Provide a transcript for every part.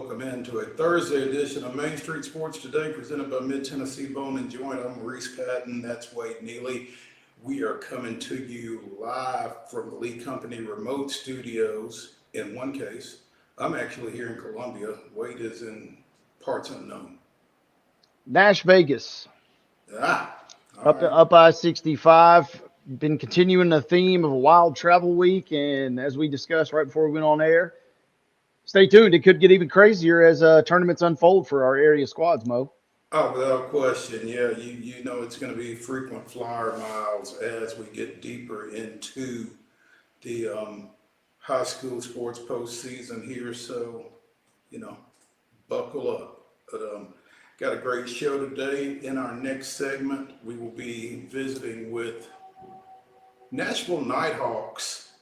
welcome into a Thursday edition of Main Street Sports Today, presented by Mid-Tennessee Bone and Joint. I'm Maurice Patton, that's Wade Neely. We are coming to you live from the Lee Company remote studios. In one case, I'm actually here in Columbia. Wade is in parts unknown. Vegas. Up I-65. Been continuing the theme of a wild travel week, and as we discussed right before we went on air, stay tuned. It could get even crazier as tournaments unfold for our area squads, Mo. Oh, without question. Yeah, you know it's going to be frequent flyer miles as we get deeper into the high school sports postseason here. So, buckle up. But got a great show today. In our next segment, we will be visiting with Nashville Nighthawks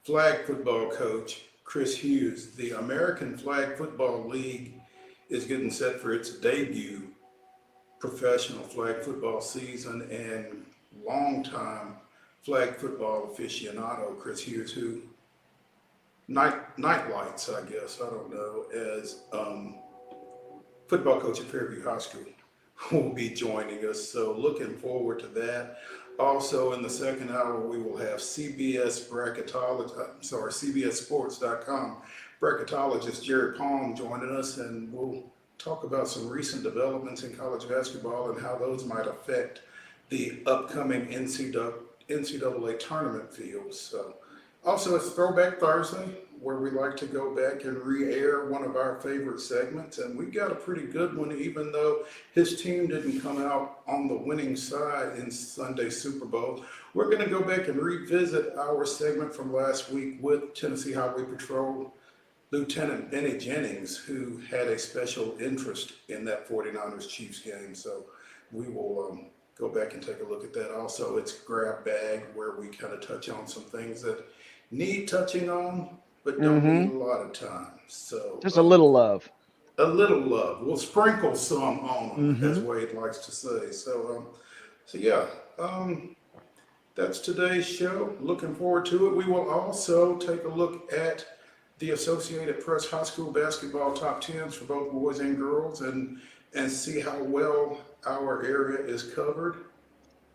flag football coach Chris Hughes. The American Flag Football League is getting set for its debut professional flag football season, and longtime flag football aficionado Chris Hughes, who night lights, I guess, I don't know, as football coach at Fairview High School, will be joining us. So looking forward to that. Also in the second hour, we will have CBSSports.com bracketologist Jerry Palm joining us, and we'll talk about some recent developments in college basketball and how those might affect the upcoming NCAA tournament fields. So, also, it's Throwback Thursday, where we like to go back and re-air one of our favorite segments, and we got a pretty good one, even though his team didn't come out on the winning side in Sunday's Super Bowl. We're going to go back and revisit our segment from last week with Tennessee Highway Patrol Lieutenant Benny Jennings, who had a special interest in that 49ers Chiefs game. So we will go back and take a look at that. Also, it's Grab Bag, where we kind of touch on some things that need touching on, but don't need a lot of time. So just a little love. A little love. We'll sprinkle some on them, as Wade likes to say. So that's today's show. Looking forward to it. We will also take a look at the Associated Press High School basketball top 10s for both boys and girls, and see how well our area is covered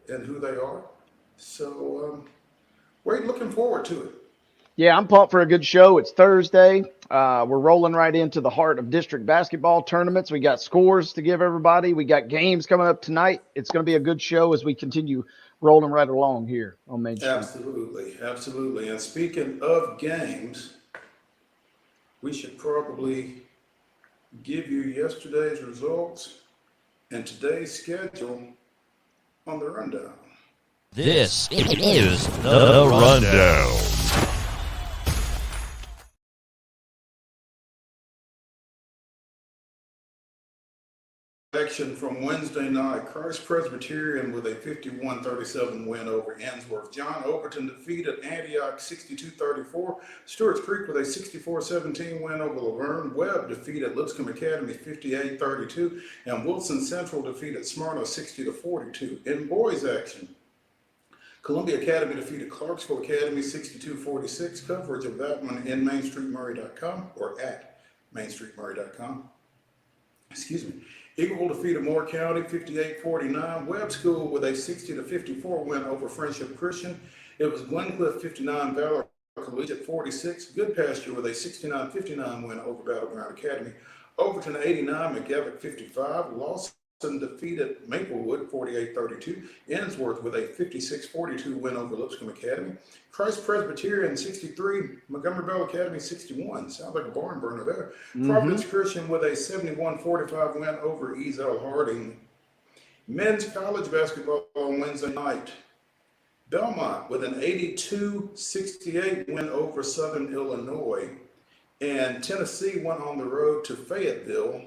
and who they are. So, Wade, looking forward to it. Yeah, I'm pumped for a good show. It's Thursday. We're rolling right into the heart of district basketball tournaments. We got scores to give everybody. We got games coming up tonight. It's going to be a good show as we continue rolling right along here on Main Street. Absolutely. And speaking of games, we should probably give you yesterday's results and today's schedule on the rundown. This is the rundown. Action from Wednesday night. Christ Presbyterian with a 51-37 win over Ensworth. John Overton defeated Antioch 62-34. Stewart's Creek with a 64-17 win over Laverne. Webb defeated Lipscomb Academy 58-32. And Wilson Central defeated Smyrna 60-42. In boys action, Columbia Academy defeated Clarksville Academy 62-46. Coverage of that one in MainStreetMurray.com or at MainStreetMurray.com. Excuse me. Eagleville defeated Moore County 58-49. Webb School with a 60-54 win over Friendship Christian. It was Glencliff 59, Valor Collegiate 46. Goodpasture with a 69-59 win over Battleground Academy. Overton 89, McGavock 55. Lawson defeated Maplewood 48-32. Ensworth with a 56-42 win over Lipscomb Academy. Christ Presbyterian 63, Montgomery Bell Academy 61. Sounds like a barn burner there. Providence Christian with a 71-45 win over Ezel Harding. Men's college basketball on Wednesday night. Belmont with an 82-68 win over Southern Illinois. And Tennessee went on the road to Fayetteville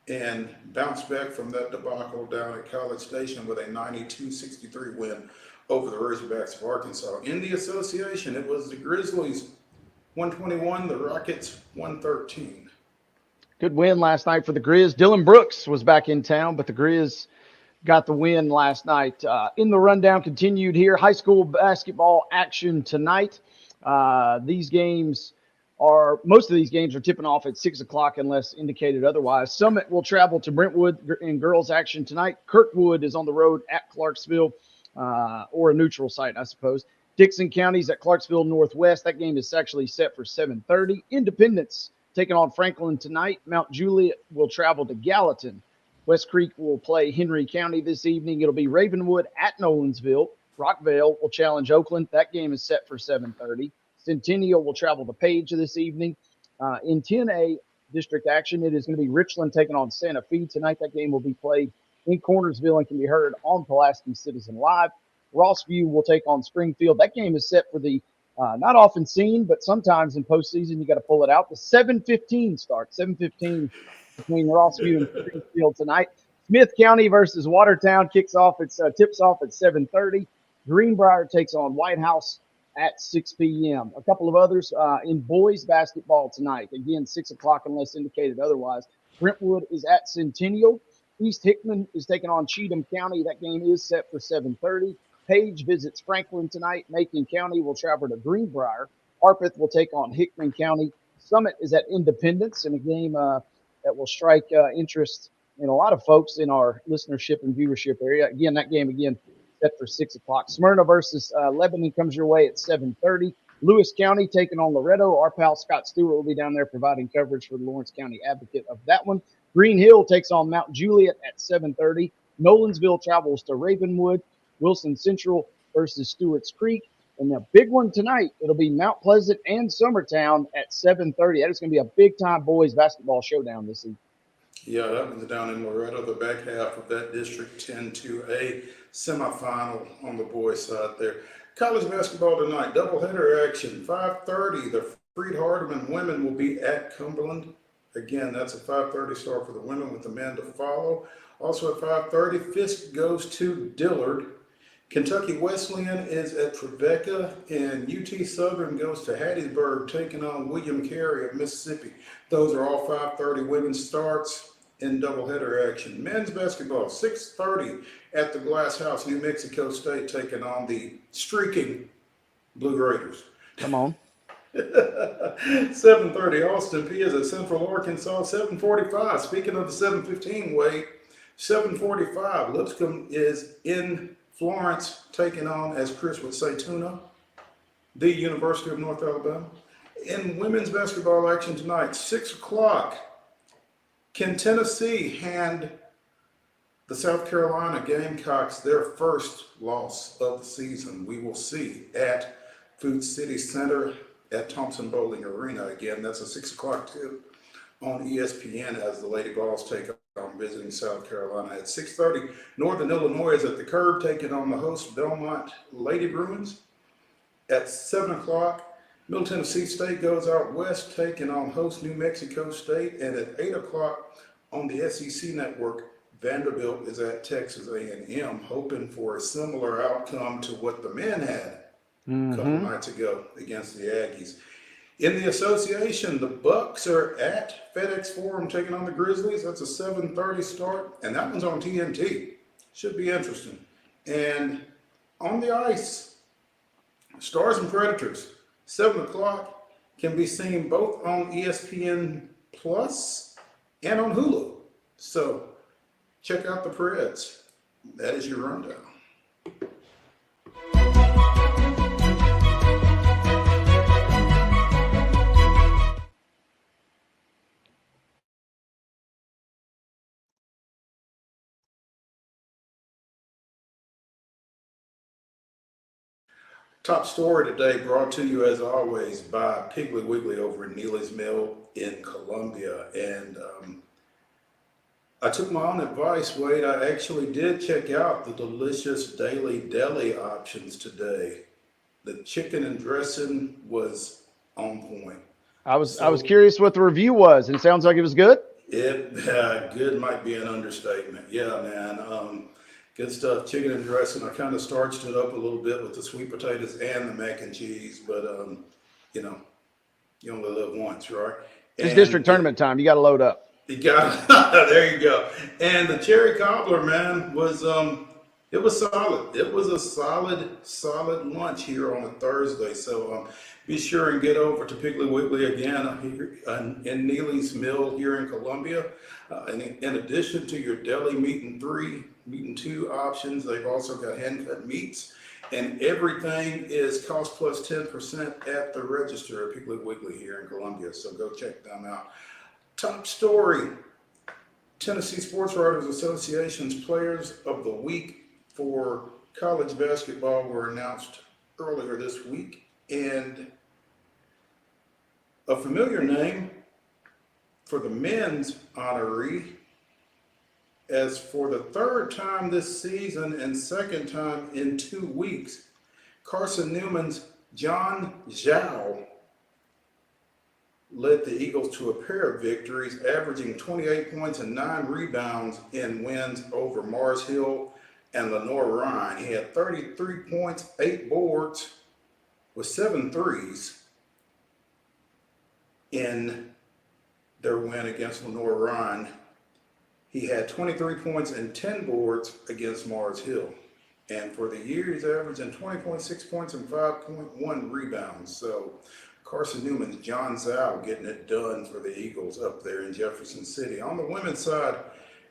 and bounced back from that debacle down at College Station with a 92-63 win over the Razorbacks of Arkansas. In the association, it was the Grizzlies 121, the Rockets 113. Good win last night for the Grizz. Dylan Brooks was back in town, but the Grizz got the win last night. In the rundown continued here. High school basketball action tonight. These games most of these games are tipping off at 6 o'clock unless indicated otherwise. Summit will travel to Brentwood in girls action tonight. Kirkwood is on the road at Clarksville, or a neutral site, I suppose. Dixon County's at Clarksville Northwest. That game is actually set for 7:30. Independence taking on Franklin tonight. Mount Juliet will travel to Gallatin. West Creek will play Henry County this evening. It'll be Ravenwood at Nolensville. Rockvale will challenge Oakland. That game is set for 7:30. Centennial will travel to Page this evening. In 10A district action, it is going to be Richland taking on Santa Fe tonight. That game will be played in Cornersville and can be heard on Pulaski Citizen Live. Rossview will take on Springfield. That game is set for the not often seen, but sometimes in postseason you got to pull it out. The 7:15 start, 7:15 between Rossview and Springfield tonight. Smith County versus Watertown tips off at 7:30. Greenbrier takes on White House at 6 p.m. A couple of others in boys basketball tonight. Again, 6 o'clock unless indicated otherwise. Brentwood is at Centennial. East Hickman is taking on Cheatham County. That game is set for 7:30. Page visits Franklin tonight. Macon County will travel to Greenbrier. Harpeth will take on Hickman County. Summit is at Independence in a game that will strike interest in a lot of folks in our listenership and viewership area. Again, that game set for 6 o'clock. Smyrna versus Lebanon comes your way at 7:30. Lewis County taking on Loretto. Our pal Scott Stewart will be down there providing coverage for the Lawrence County Advocate of that one. Green Hill takes on Mount Juliet at 7:30. Nolensville travels to Ravenwood. Wilson Central versus Stewart's Creek. And the big one tonight, it'll be Mount Pleasant and Summertown at 7:30. That is going to be a big-time boys basketball showdown this evening. Yeah, that one's down in Loretto, the back half of that District 10-2A semifinal on the boys' side there. College basketball tonight, doubleheader action, 5:30. The Freed-Hardeman women will be at Cumberland. Again, that's a 5:30 start for the women with the men to follow. Also at 5:30, Fisk goes to Dillard. Kentucky Wesleyan is at Trevecca, and UT Southern goes to Hattiesburg, taking on William Carey of Mississippi. Those are all 5:30 women's starts in doubleheader action. Men's basketball, 6:30 at the Glass House, New Mexico State, taking on the streaking Blue Raiders. Come on. 7:30, Austin P is at Central Arkansas. 7:45, speaking of the 7:15 weight, 7:45, Lipscomb is in Florence, taking on, as Chris would say, Tuna, the University of North Alabama. In women's basketball action tonight, 6 o'clock, can Tennessee hand the South Carolina Gamecocks their first loss of the season? We will see at Food City Center at Thompson Bowling Arena. Again, that's a 6 o'clock tip on ESPN as the Lady Vols take on visiting South Carolina. At 6:30, Northern Illinois is at the Curb, taking on the host Belmont Lady Bruins. At 7 o'clock, Middle Tennessee State goes out west, taking on host New Mexico State. And at 8 o'clock on the SEC network, Vanderbilt is at Texas A&M, hoping for a similar outcome to what the men had a couple nights ago against the Aggies. In the association, the Bucks are at FedEx Forum taking on the Grizzlies. That's a 7:30 start, and that one's on TNT. Should be interesting. And on the ice, Stars and Predators, 7 o'clock, can be seen both on ESPN Plus and on Hulu. So check out the Preds. That is your rundown. Top story today brought to you, as always, by Piggly Wiggly over at Neely's Mill in Columbia. And I took my own advice, Wade. I actually did check out the delicious daily deli options today. The chicken and dressing was on point. I was curious what the review was, and it sounds like it was good. Good might be an understatement. Yeah, man. Good stuff. Chicken and dressing. I kind of starched it up a little bit with the sweet potatoes and the mac and cheese, but you only live once, right? It's district tournament time. You got to load up. You got there. You go. And the cherry cobbler, man, was It was solid. It was a solid lunch here on a Thursday. So be sure and get over to Piggly Wiggly again here in Neely's Mill here in Columbia. And in addition to your deli meat and 2 options, they've also got hand-cut meats. And everything is cost plus 10% at the register at Piggly Wiggly here in Columbia. So go check them out. Top story. Tennessee Sports Writers Association's Players of the Week for college basketball were announced earlier this week, and a familiar name for the men's honoree, as for the 3rd time this season and 2nd time in 2 weeks, Carson Newman's John Zhao led the Eagles to a pair of victories, averaging 28 points and 9 rebounds in wins over Mars Hill and Lenore Ryan. He had 33 points, 8 boards, with 7 threes in their win against Lenore Ryan. He had 23 points and 10 boards against Mars Hill. And for the year, he's averaging 20.6 points and 5.1 rebounds. So Carson Newman's John Zhao getting it done for the Eagles up there in Jefferson City. On the women's side,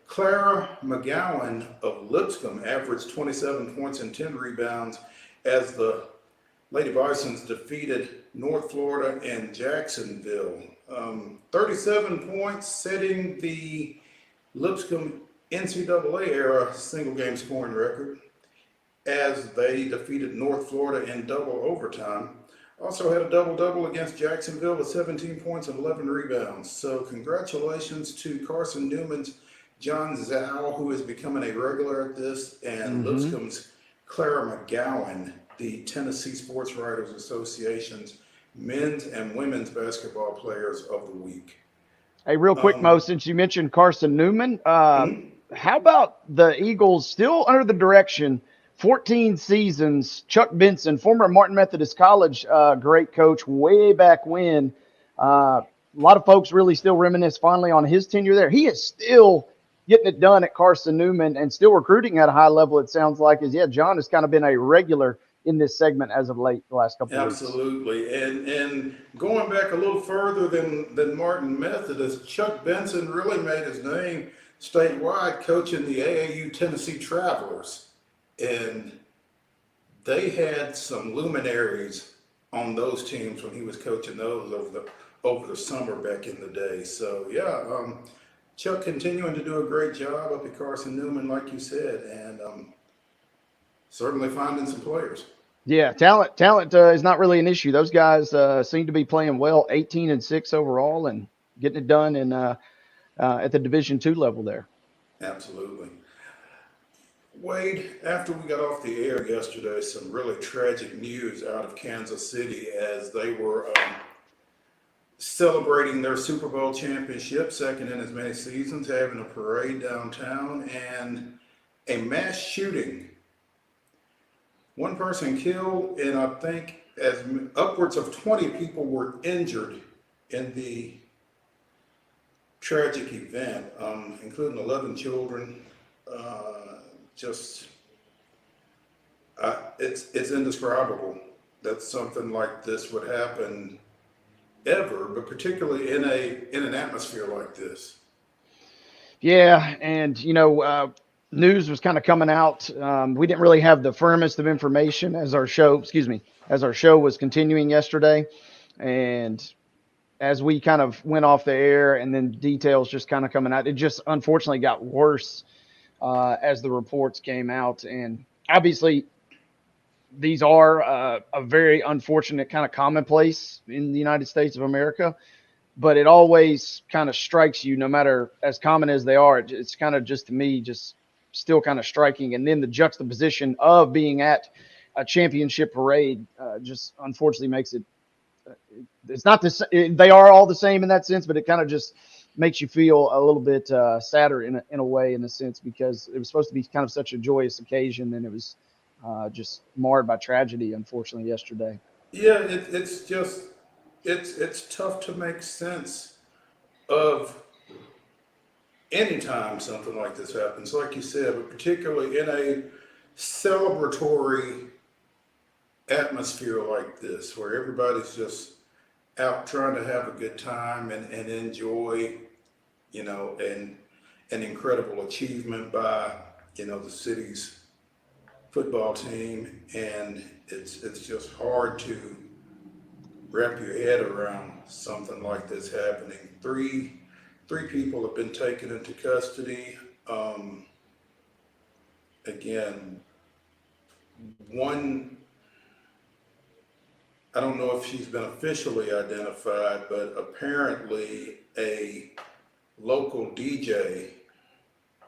Clara McGowan of Lipscomb averaged 27 points and 10 rebounds as the Lady Bisons defeated North Florida and Jacksonville. 37 points, setting the Lipscomb NCAA era single game scoring record as they defeated North Florida in double overtime. Also had a double-double against Jacksonville with 17 points and 11 rebounds. So congratulations to Carson Newman's John Zhao, who is becoming a regular at this, and Lipscomb's Clara McGowan, the Tennessee Sports Writers Association's men's and women's basketball players of the week. Hey, real quick, Mo, since you mentioned Carson Newman, how about the Eagles still under the direction, 14 seasons, Chuck Benson, former Martin Methodist College great coach way back when. A lot of folks really still reminisce fondly on his tenure there. He is still getting it done at Carson Newman and still recruiting at a high level, it sounds like. John has kind of been a regular in this segment as of late the last couple of weeks. Absolutely. And going back a little further than Martin Methodist, Chuck Benson really made his name statewide coaching the AAU Tennessee Travelers. And they had some luminaries on those teams when he was coaching those over the summer back in the day. So, Chuck continuing to do a great job up at Carson Newman, like you said, and certainly finding some players. Yeah, talent is not really an issue. Those guys seem to be playing well, 18-6 overall, and getting it done in at the Division II level there. Absolutely. Wade, after we got off the air yesterday, some really tragic news out of Kansas City as they were celebrating their Super Bowl championship, second in as many seasons, having a parade downtown, and a mass shooting. One person killed, and I think as upwards of 20 people were injured in the tragic event, including 11 children. It's indescribable that something like this would happen ever, but particularly in an atmosphere like this. Yeah, and news was kind of coming out. We didn't really have the firmest of information as our show was continuing yesterday, and as we kind of went off the air, and then details just kind of coming out, it just unfortunately got worse as the reports came out, and obviously these are a very unfortunate kind of commonplace in the United States of America, but it always kind of strikes you, no matter as common as they are. It's kind of just, to me, just still kind of striking. And then the juxtaposition of being at a championship parade just unfortunately makes it, it's not this, they are all the same in that sense, but it kind of just makes you feel a little bit sadder in a way, in a sense, because it was supposed to be kind of such a joyous occasion, and it was just marred by tragedy, unfortunately, yesterday. Yeah, it's tough to make sense of any time something like this happens, like you said, but particularly in a celebratory atmosphere like this, where everybody's just out trying to have a good time and enjoy, an incredible achievement by, the city's football team. And it's just hard to wrap your head around something like this happening. Three people have been taken into custody. Again, one, I don't know if she's been officially identified, but apparently a local DJ,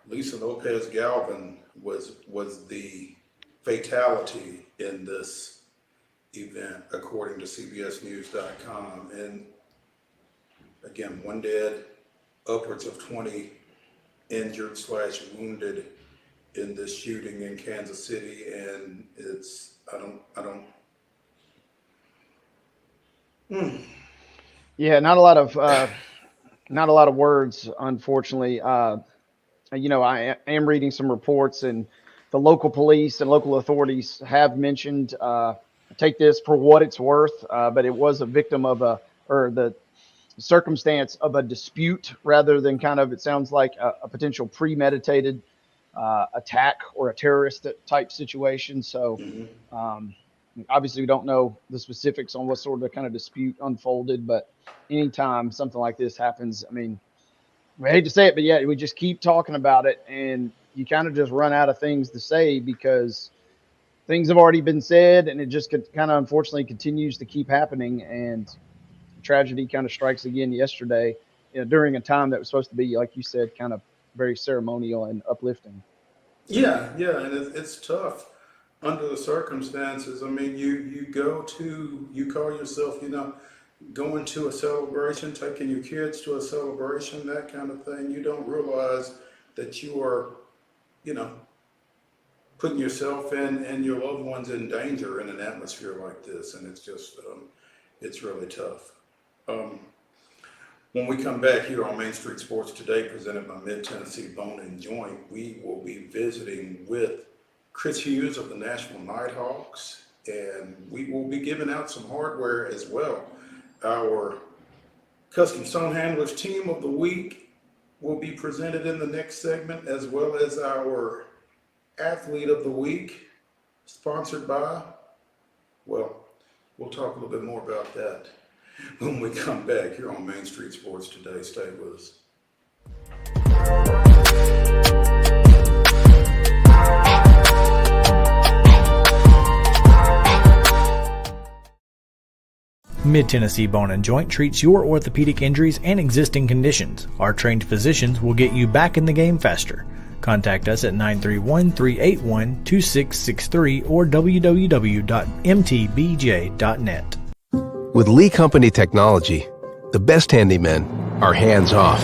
Lisa Lopez Galvin, was the fatality in this event, according to CBSNews.com. And again, one dead, upwards of 20 injured / wounded in this shooting in Kansas City. And it's, Yeah, not a lot of words, unfortunately. I am reading some reports, and the local police and local authorities have mentioned, take this for what it's worth, but it was a victim of the circumstance of a dispute rather than it sounds like a potential premeditated attack or a terrorist type situation. So obviously we don't know the specifics on what sort of kind of dispute unfolded, but anytime something like this happens, I mean, I hate to say it, but yeah, we just keep talking about it, and you kind of just run out of things to say because things have already been said, and it just kind of unfortunately continues to keep happening. And tragedy kind of strikes again yesterday, during a time that was supposed to be, like you said, kind of very ceremonial and uplifting. Yeah, and it's tough under the circumstances. I mean, you call yourself, going to a celebration, taking your kids to a celebration, that kind of thing. You don't realize that you are, putting yourself and your loved ones in danger in an atmosphere like this. And it's just, it's really tough. When we come back here on Main Street Sports Today, presented by Mid-Tennessee Bone and Joint, we will be visiting with Chris Hughes of the Nashville Nighthawks, and we will be giving out some hardware as well. Our Custom Stone Handlers Team of the Week will be presented in the next segment, as well as our Athlete of the Week, sponsored by, well, we'll talk a little bit more about that when we come back here on Main Street Sports Today. Stay with us. Mid-Tennessee Bone and Joint treats your orthopedic injuries and existing conditions. Our trained physicians will get you back in the game faster. Contact us at 931-381-2663 or www.mtbj.net. With Lee Company technology, the best handymen are hands-off.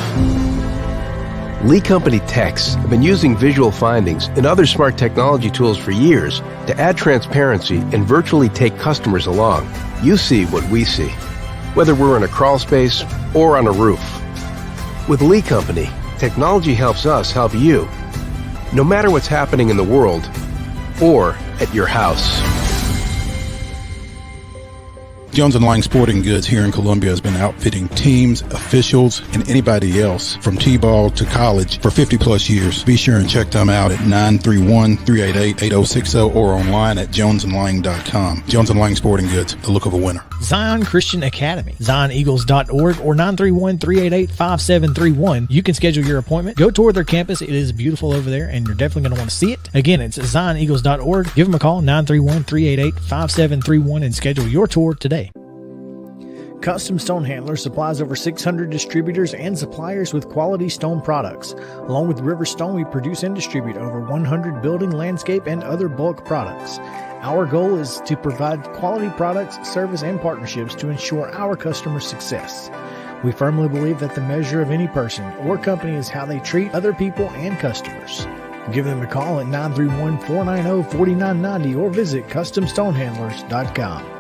Lee Company techs have been using visual findings and other smart technology tools for years to add transparency and virtually take customers along. You see what we see, whether we're in a crawl space or on a roof. With Lee Company, technology helps us help you, no matter what's happening in the world or at your house. Jones & Lang Sporting Goods here in Columbia has been outfitting teams, officials, and anybody else from T-ball to college for 50 plus years. Be sure and check them out at 931-388-8060 or online at jonesandlang.com. Jones & Lang Sporting Goods, the look of a winner. Zion Christian Academy, zioneagles.org or 931-388-5731. You can schedule your appointment. Go tour their campus. It is beautiful over there, and you're definitely going to want to see it. Again, it's zioneagles.org. Give them a call, 931-388-5731, and schedule your tour today. Custom Stone Handlers supplies over 600 distributors and suppliers with quality stone products. Along with River Stone, we produce and distribute over 100 building, landscape, and other bulk products. Our goal is to provide quality products, service, and partnerships to ensure our customers' success. We firmly believe that the measure of any person or company is how they treat other people and customers. Give them a call at 931-490-4990 or visit CustomStonehandlers.com.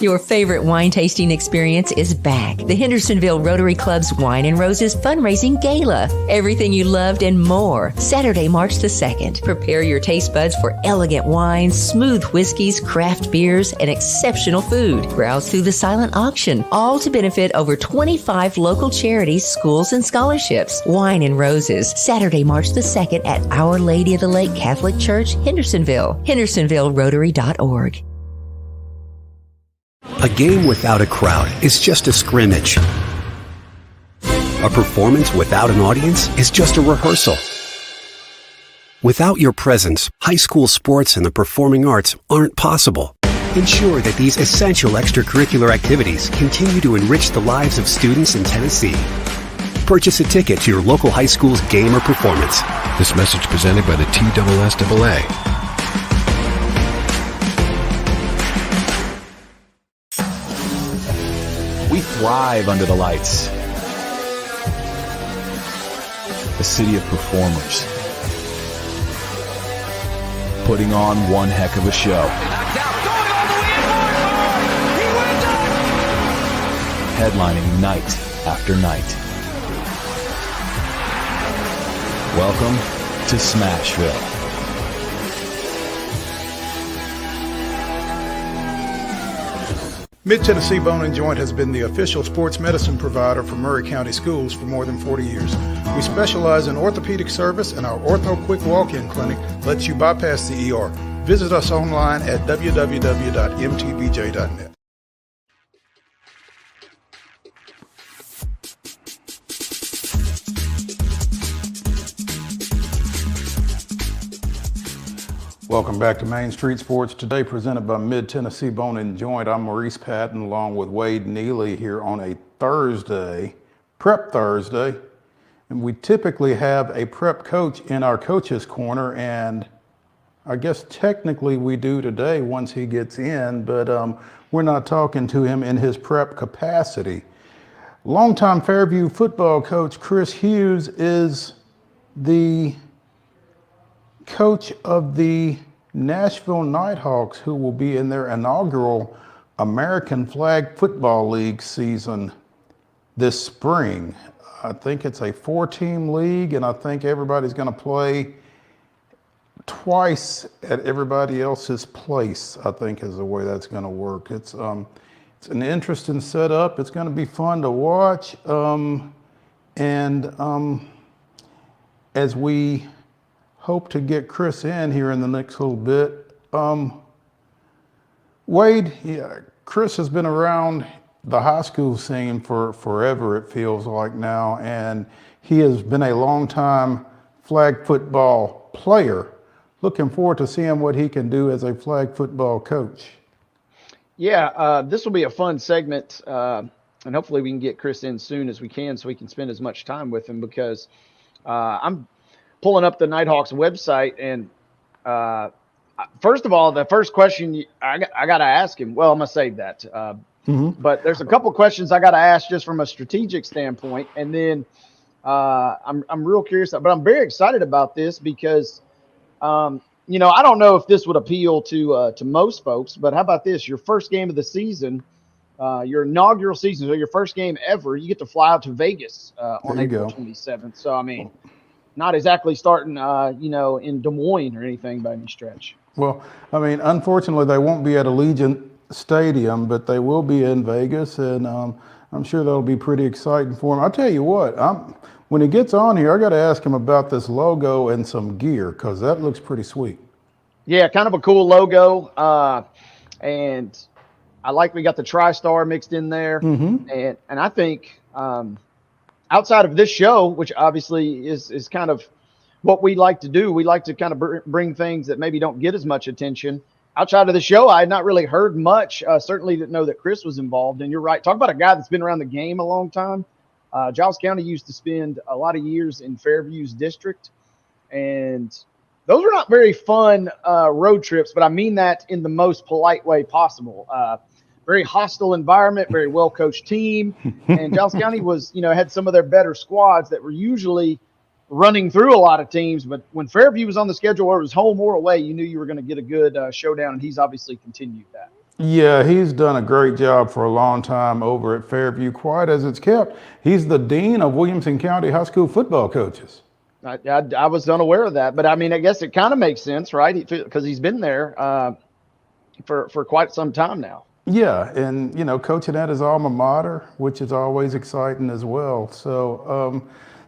Your favorite wine tasting experience is back. The Hendersonville Rotary Club's Wine and Roses Fundraising Gala. Everything you loved and more. Saturday, March the 2nd. Prepare your taste buds for elegant wines, smooth whiskeys, craft beers, and exceptional food. Browse through the silent auction, all to benefit over 25 local charities, schools, and scholarships. Wine and Roses, Saturday, March the 2nd at Our Lady of the Lake Catholic Church, Hendersonville. HendersonvilleRotary.org. A game without a crowd is just a scrimmage. A performance without an audience is just a rehearsal. Without your presence, high school sports and the performing arts aren't possible. Ensure that these essential extracurricular activities continue to enrich the lives of students in Tennessee. Purchase a ticket to your local high school's game or performance. This message presented by the TSSAA. We thrive under the lights. A city of performers. Putting on one heck of a show. Headlining night after night. Welcome to Smashville. Mid-Tennessee Bone and Joint has been the official sports medicine provider for Murray County Schools for more than 40 years. We specialize in orthopedic service, and our Ortho Quick Walk-In Clinic lets you bypass the ER. Visit us online at www.mtbj.net. Welcome back to Main Street Sports Today, presented by Mid-Tennessee Bone and Joint. I'm Maurice Patton along with Wade Neely here on a Thursday, Prep Thursday. And we typically have a prep coach in our coach's corner, and I guess technically we do today once he gets in, but we're not talking to him in his prep capacity. Longtime Fairview football coach Chris Hughes is the coach of the Nashville Nighthawks, who will be in their inaugural American Flag Football League season this spring. I think it's a 4-team league, and I think everybody's going to play twice at everybody else's place, I think is the way that's going to work. It's an interesting setup. It's going to be fun to watch. As we hope to get Chris in here in the next little bit. Wade, Chris has been around the high school scene for forever, it feels like now, and he has been a long-time flag football player. Looking forward to seeing what he can do as a flag football coach. Yeah, this will be a fun segment, and hopefully we can get Chris in soon as we can so we can spend as much time with him, because I'm pulling up the Nighthawks website, and first of all, the first question I got to ask him, well, I'm going to save that. But there's a couple questions I got to ask just from a strategic standpoint. And then I'm real curious, but I'm very excited about this because, I don't know if this would appeal to most folks, but how about this? Your first game of the season, your inaugural season, so your first game ever, you get to fly out to Vegas on April 27th. So, I mean, not exactly starting, in Des Moines or anything by any stretch. Well, I mean, unfortunately, they won't be at Allegiant Stadium, but they will be in Vegas, and I'm sure that'll be pretty exciting for him. I'll tell you what, when he gets on here, I got to ask him about this logo and some gear, because that looks pretty sweet. Yeah, kind of a cool logo, and I like we got the TriStar mixed in there, and I think outside of this show, which obviously is kind of what we like to do, we like to kind of bring things that maybe don't get as much attention. Outside of the show, I had not really heard much. Certainly didn't know that Chris was involved. And you're right. Talk about a guy that's been around the game a long time. Giles County used to spend a lot of years in Fairview's district. And those were not very fun road trips, but I mean that in the most polite way possible. Very hostile environment, very well-coached team. And Giles County was, had some of their better squads that were usually running through a lot of teams. But when Fairview was on the schedule, whether it was home or away, you knew you were going to get a good showdown, and he's obviously continued that. Yeah, he's done a great job for a long time over at Fairview, quiet as it's kept. He's the dean of Williamson County High School football coaches. I was unaware of that, but I mean, I guess it kind of makes sense, right? Because he's been there for quite some time now. Yeah, and coaching at his alma mater, which is always exciting as well. So,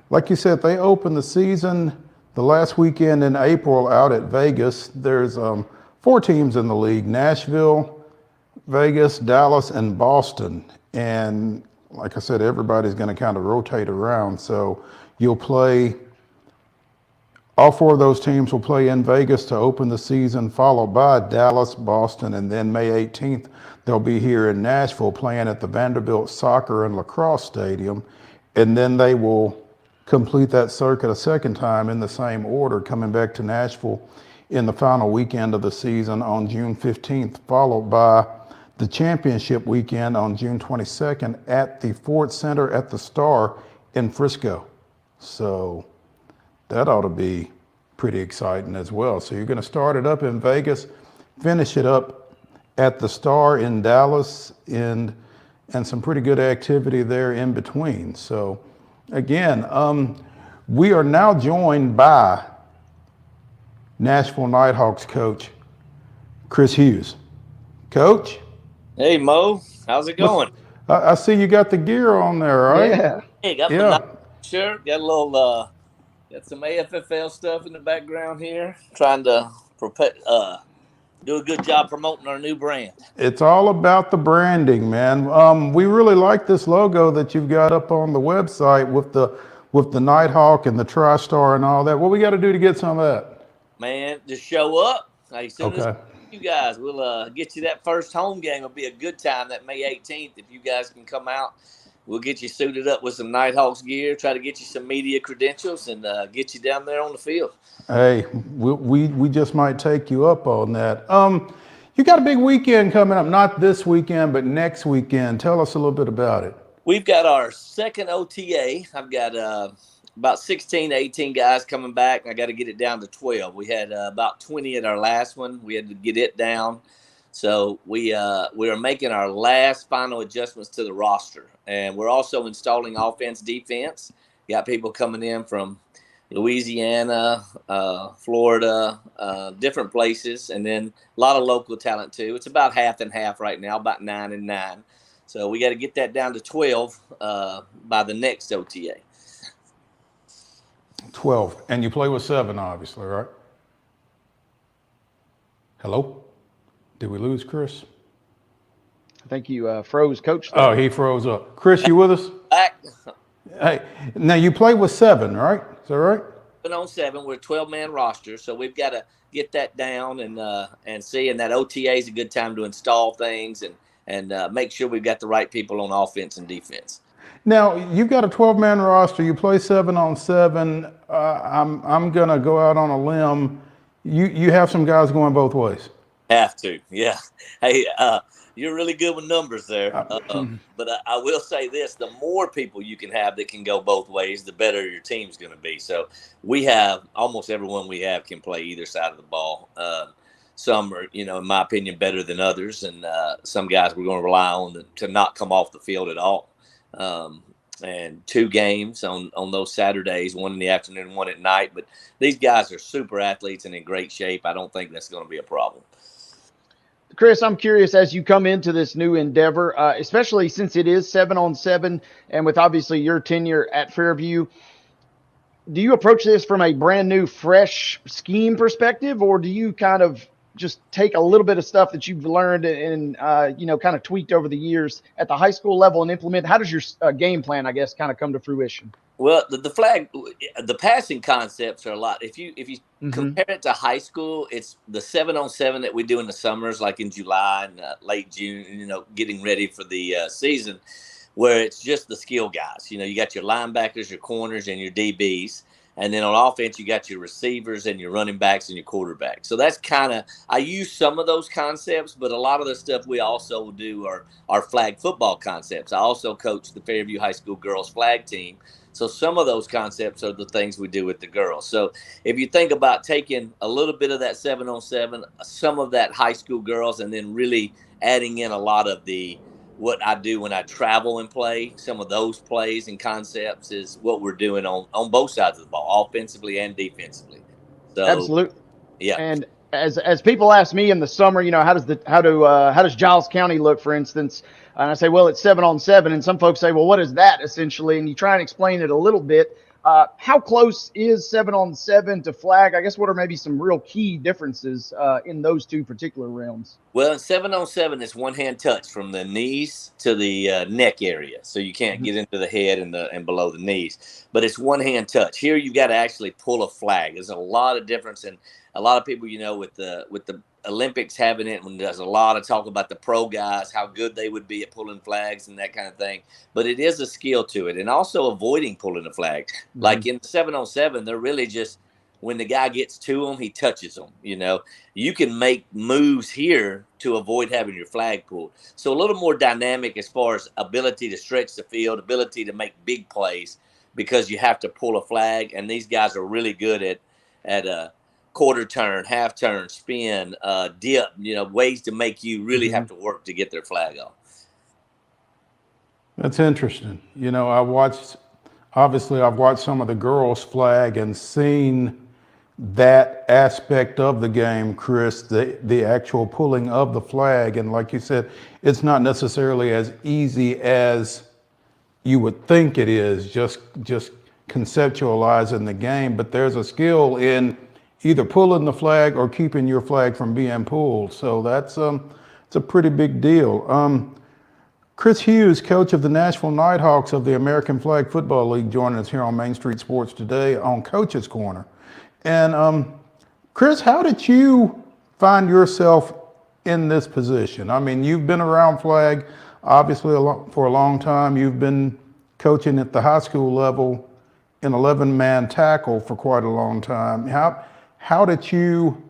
like you said, they opened the season the last weekend in April out at Vegas. There's 4 teams in the league: Nashville, Vegas, Dallas, and Boston. And like I said, everybody's going to kind of rotate around. So you'll play, all 4 of those teams will play in Vegas to open the season, followed by Dallas, Boston, and then May 18th, they'll be here in Nashville playing at the Vanderbilt Soccer and Lacrosse Stadium. And then they will complete that circuit a second time in the same order, coming back to Nashville in the final weekend of the season on June 15th, followed by the championship weekend on June 22nd at the Ford Center at the Star in Frisco. So that ought to be pretty exciting as well. So you're going to start it up in Vegas, finish it up at the Star in Dallas, and some pretty good activity there in between. So again, we are now joined by Nashville Nighthawks coach Chris Hughes. Coach? Hey, Mo. How's it going? I see you got the gear on there, right? Yeah. Hey, got my shirt. Got a little, got some AFFL stuff in the background here. Trying to do a good job promoting our new brand. It's all about the branding, man. We really like this logo that you've got up on the website with the Nighthawk and the TriStar and all that. What we got to do to get some of that? Man, just show up. Like, as soon as you guys, we'll get you that first home game. It'll be a good time that May 18th. If you guys can come out, we'll get you suited up with some Nighthawks gear, try to get you some media credentials, and get you down there on the field. Hey, we just might take you up on that. You got a big weekend coming up, not this weekend, but next weekend. Tell us a little bit about it. We've got our second OTA. I've got about 16 to 18 guys coming back. I got to get it down to 12. We had about 20 at our last one. We had to get it down. So we are making our last final adjustments to the roster. And we're also installing offense, defense. Got people coming in from Louisiana, Florida, different places, and then a lot of local talent too. It's about half and half right now, about 9 and 9. So we got to get that down to 12 by the next OTA. 12, and you play with 7, obviously, right? Hello? Did we lose Chris? I think you froze Coach there. Oh, he froze up. Chris, you with us? Back. Hey, now you play with 7, right? Is that right? On 7, we're a 12-man roster, so we've got to get that down and see. And that OTA is a good time to install things and make sure we've got the right people on offense and defense. Now you've got a 12-man roster. You play 7 on 7. I'm gonna go out on a limb. You have some guys going both ways. Have to, yeah. Hey, you're really good with numbers there. But I will say this, the more people you can have that can go both ways, the better your team's going to be. So we have, almost everyone we have can play either side of the ball. Some are, in my opinion, better than others. And some guys we're going to rely on to not come off the field at all. And 2 games on those Saturdays, 1 in the afternoon, 1 at night. But these guys are super athletes and in great shape. I don't think that's going to be a problem. Chris, I'm curious, as you come into this new endeavor, especially since it is 7 on 7, and with obviously your tenure at Fairview, do you approach this from a brand new, fresh scheme perspective, or do you kind of just take a little bit of stuff that you've learned and kind of tweaked over the years at the high school level and implement? How does your game plan, I guess, kind of come to fruition? Well, the passing concepts are a lot. If you compare it to high school, it's the 7 on 7 that we do in the summers, like in July and late June, getting ready for the season, where it's just the skill guys. You got your linebackers, your corners, and your DBs. And then on offense, you got your receivers and your running backs and your quarterbacks. So that's I use some of those concepts, but a lot of the stuff we also do are flag football concepts. I also coach the Fairview High School girls flag team. So some of those concepts are the things we do with the girls. So if you think about taking a little bit of that 7-on-7, some of that high school girls, and then really adding in a lot of what I do when I travel and play, some of those plays and concepts is what we're doing on both sides of the ball, offensively and defensively. So Absolutely. yeah. And as people ask me in the summer, how does Giles County look, for instance? And I say, well, it's 7-on-7, and some folks say, well, what is that essentially? And you try and explain it a little bit. How close is 7-on-7 to flag? I guess what are maybe some real key differences in those two particular realms? Well, 7-on-7 is one hand touch from the knees to the neck area, so you can't get into the head and below the knees. But it's one hand touch. Here, you've got to actually pull a flag. There's a lot of difference, and a lot of people, with the Olympics having it, when there's a lot of talk about the pro guys, how good they would be at pulling flags and that kind of thing. But it is a skill to it, and also avoiding pulling a flag. Like in 7-on-7, they're really just, when the guy gets to them, he touches them. You can make moves here to avoid having your flag pulled. So a little more dynamic as far as ability to stretch the field, ability to make big plays, because you have to pull a flag. And these guys are really good at a quarter turn, half turn, spin, dip, ways to make you really have to work to get their flag off. That's interesting. I've watched some of the girls' flag and seen that aspect of the game, Chris, the actual pulling of the flag. And like you said, it's not necessarily as easy as you would think it is, just conceptualizing the game. But there's a skill in either pulling the flag or keeping your flag from being pulled. So that's it's a pretty big deal. Chris Hughes, coach of the Nashville Nighthawks of the American Flag Football League, joining us here on Main Street Sports today on Coach's Corner. And Chris, how did you find yourself in this position? I mean, you've been around flag, obviously, for a long time. You've been coaching at the high school level in 11-man tackle for quite a long time. How did you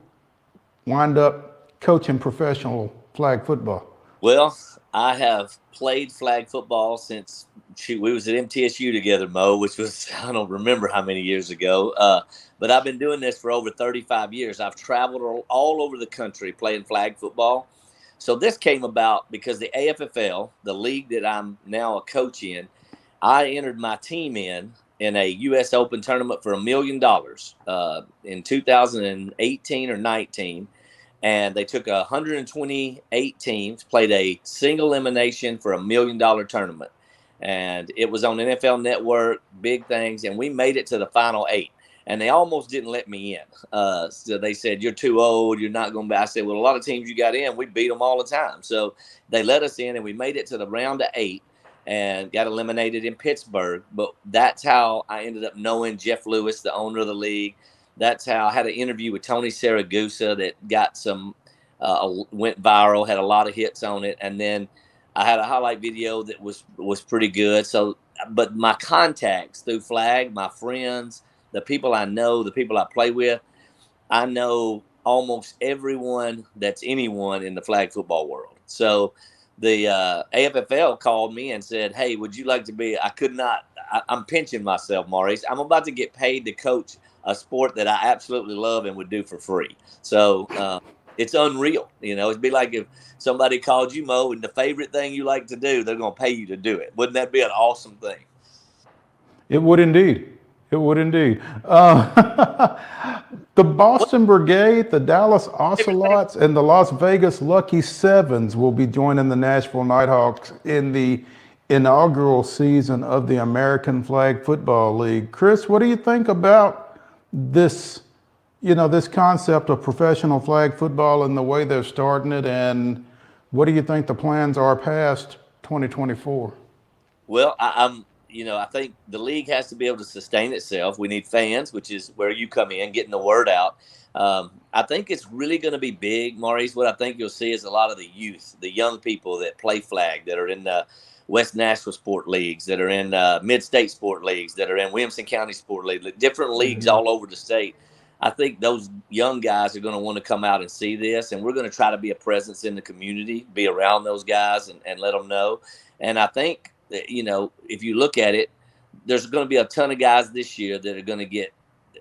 wind up coaching professional flag football? Well, I have played flag football since we was at MTSU together, Mo, which was, I don't remember how many years ago. But I've been doing this for over 35 years. I've traveled all over the country playing flag football. So this came about because the AFFL, the league that I'm now a coach in, I entered my team in a U.S. Open tournament for $1 million in 2018 or 19. And they took 128 teams, played a single elimination for $1 million tournament. And it was on NFL Network, big things. And we made it to the final 8. And they almost didn't let me in. So they said, you're too old. You're not going to be. I said, well, a lot of teams you got in, we beat them all the time. So they let us in, and we made it to the round of 8 and got eliminated in Pittsburgh. But that's how I ended up knowing Jeff Lewis, the owner of the league. That's how I had an interview with Tony Saragusa that got went viral, had a lot of hits on it. And then I had a highlight video that was pretty good. So, but my contacts through flag, my friends, the people I know, the people I play with, I know almost everyone that's anyone in the flag football world. So the AFFL called me and said, hey, would you like to be, I'm pinching myself, Maurice. I'm about to get paid to coach a sport that I absolutely love and would do for free. So it's unreal. It'd be like if somebody called you, Mo, and the favorite thing you like to do, they're going to pay you to do it. Wouldn't that be an awesome thing? It would indeed. It would indeed. The Boston Brigade, the Dallas Ocelots, and the Las Vegas Lucky Sevens will be joining the Nashville Nighthawks in the inaugural season of the American Flag Football League. Chris, what do you think about this, this concept of professional flag football and the way they're starting it? And what do you think the plans are past 2024? Well, I think the league has to be able to sustain itself. We need fans, which is where you come in, getting the word out. I think it's really going to be big, Maurice. What I think you'll see is a lot of the youth, the young people that play flag, that are in the West Nashville sport leagues, that are in mid-state sport leagues, that are in Williamson County sport league, different leagues all over the state. I think those young guys are going to want to come out and see this, and we're going to try to be a presence in the community, be around those guys and let them know. And I think that, if you look at it, there's going to be a ton of guys this year that are going to get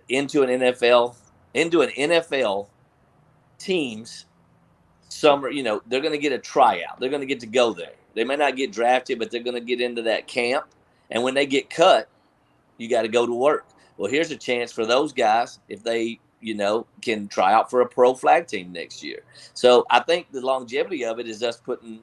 into an NFL teams summer. They're going to get a tryout. They're going to get to go there. They may not get drafted, but they're going to get into that camp. And when they get cut, you got to go to work. Well, here's a chance for those guys if they, can try out for a pro flag team next year. So I think the longevity of it is us putting,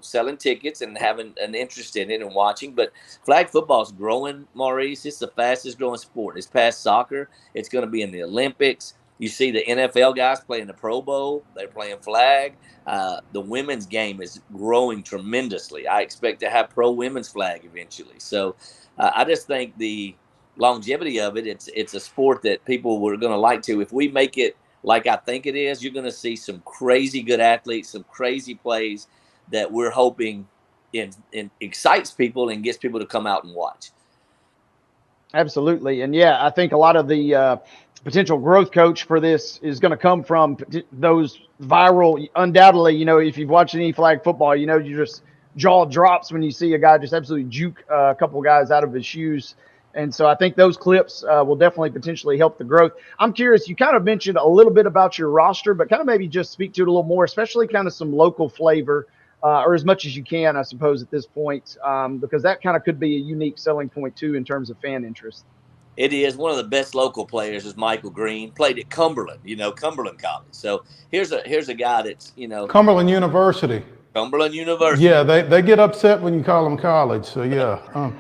selling tickets and having an interest in it and watching. But flag football is growing, Maurice. It's the fastest growing sport. It's past soccer. It's going to be in the Olympics. You see the NFL guys playing the Pro Bowl. They're playing flag. The women's game is growing tremendously. I expect to have pro women's flag eventually. So I just think the longevity of it, it's a sport that people were going to like to. If we make it like I think it is, you're going to see some crazy good athletes, some crazy plays that we're hoping excites people and gets people to come out and watch. Absolutely. And I think a lot of the potential growth coach for this is going to come from those viral, undoubtedly, if you've watched any flag football, you just jaw drops when you see a guy just absolutely juke a couple of guys out of his shoes. And so I think those clips will definitely potentially help the growth. I'm curious, you kind of mentioned a little bit about your roster, but kind of maybe just speak to it a little more, especially kind of some local flavor, or as much as you can, I suppose, at this point, because that kind of could be a unique selling point too in terms of fan interest. It is. One of the best local players is Michael Green. Played at Cumberland, Cumberland College. So here's a guy that's, Cumberland University. Cumberland University. Yeah, they get upset when you call them college. So yeah.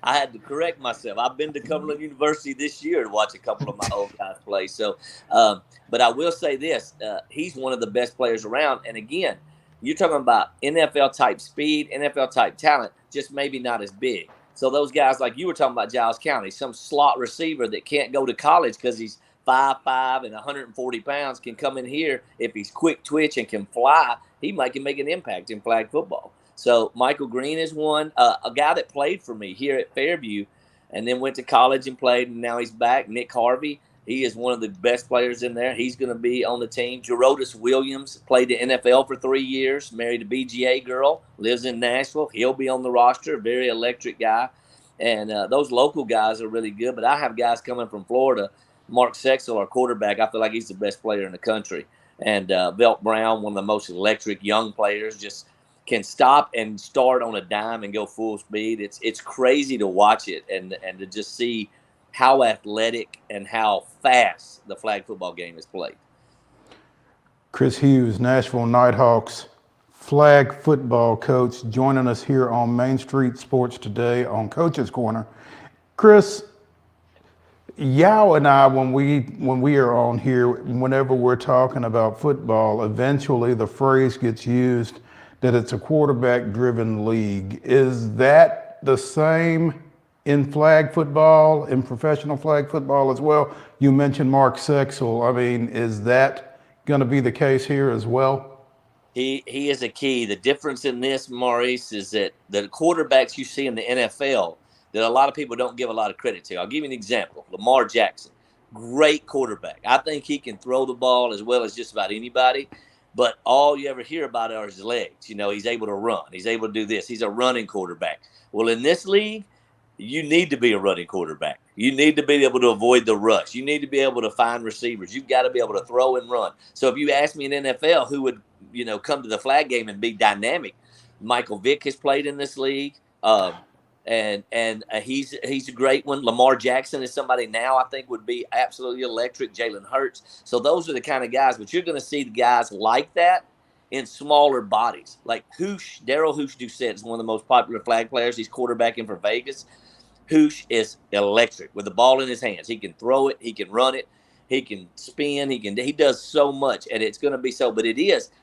I had to correct myself. I've been to Cumberland University this year to watch a couple of my old guys play. So, but I will say this: he's one of the best players around. And again, you're talking about NFL type speed, NFL type talent, just maybe not as big. So those guys, like you were talking about Giles County, some slot receiver that can't go to college because he's 5'5" and 140 pounds, can come in here if he's quick twitch and can fly. He can make an impact in flag football. So Michael Green is one, a guy that played for me here at Fairview and then went to college and played, and now he's back. Nick Harvey, he is one of the best players in there. He's going to be on the team. Gerodis Williams played the NFL for 3 years, married a BGA girl, lives in Nashville. He'll be on the roster, very electric guy. And those local guys are really good. But I have guys coming from Florida. Mark Sexel, our quarterback, I feel like he's the best player in the country. And Velt Brown, one of the most electric young players, just can stop and start on a dime and go full speed. It's crazy to watch it and to just see how athletic and how fast the flag football game is played. Chris Hughes, Nashville Nighthawks flag football coach, joining us here on Main Street Sports today on Coach's Corner. Chris, Yao and I, when we are on here, whenever we're talking about football, eventually the phrase gets used that it's a quarterback-driven league. Is that the same in flag football, in professional flag football as well? You mentioned Mark Sexel. I mean, is that going to be the case here as well? He is a key. The difference in this, Maurice, is that the quarterbacks you see in the NFL that a lot of people don't give a lot of credit to. I'll give you an example. Lamar Jackson, great quarterback. I think he can throw the ball as well as just about anybody. But all you ever hear about are his legs. He's able to run. He's able to do this. He's a running quarterback. Well, in this league, you need to be a running quarterback. You need to be able to avoid the rush. You need to be able to find receivers. You've got to be able to throw and run. So if you ask me in NFL who would, come to the flag game and be dynamic, Michael Vick has played in this league. And he's a great one. Lamar Jackson is somebody now I think would be absolutely electric. Jalen Hurts. So those are the kind of guys. But you're going to see the guys like that in smaller bodies. Like Daryl Hoosh Doucette is one of the most popular flag players. He's quarterbacking for Vegas. Hoosh is electric with the ball in his hands. He can throw it. He can run it. He can spin. He does so much, and it's going to be so. But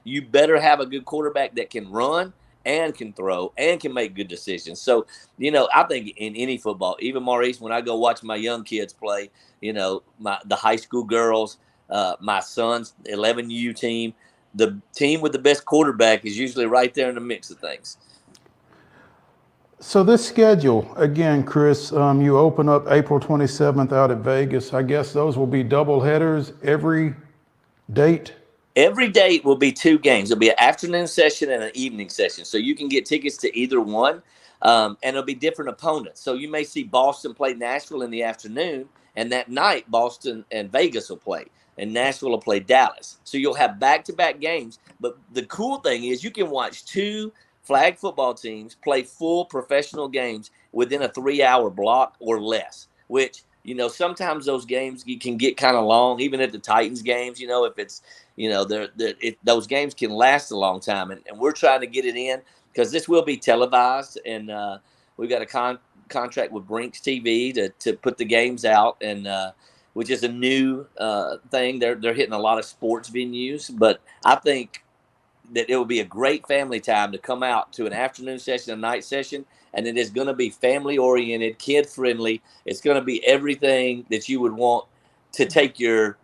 you better have a good quarterback that can run and can throw and can make good decisions. So, I think in any football, even Maurice, when I go watch my young kids play, the high school girls, my son's 11U team, the team with the best quarterback is usually right there in the mix of things. So this schedule, again, Chris, you open up April 27th out at Vegas. I guess those will be double headers every date? Every date will be 2 games. There'll be an afternoon session and an evening session. So you can get tickets to either one. And it'll be different opponents. So you may see Boston play Nashville in the afternoon, and that night Boston and Vegas will play, and Nashville will play Dallas. So you'll have back-to-back games. But the cool thing is you can watch two flag football teams play full professional games within a 3-hour block or less, which, you know, sometimes those games can get kind of long, even at the Titans games, you know, if it's, you know, those games can last a long time. And we're trying to get it in because this will be televised, and we've got a contract with Brinks TV to put the games out, and which is a new thing. They're hitting a lot of sports venues, but I think that it will be a great family time to come out to an afternoon session, a night session, and it is going to be family-oriented, kid-friendly. It's going to be everything that you would want to take your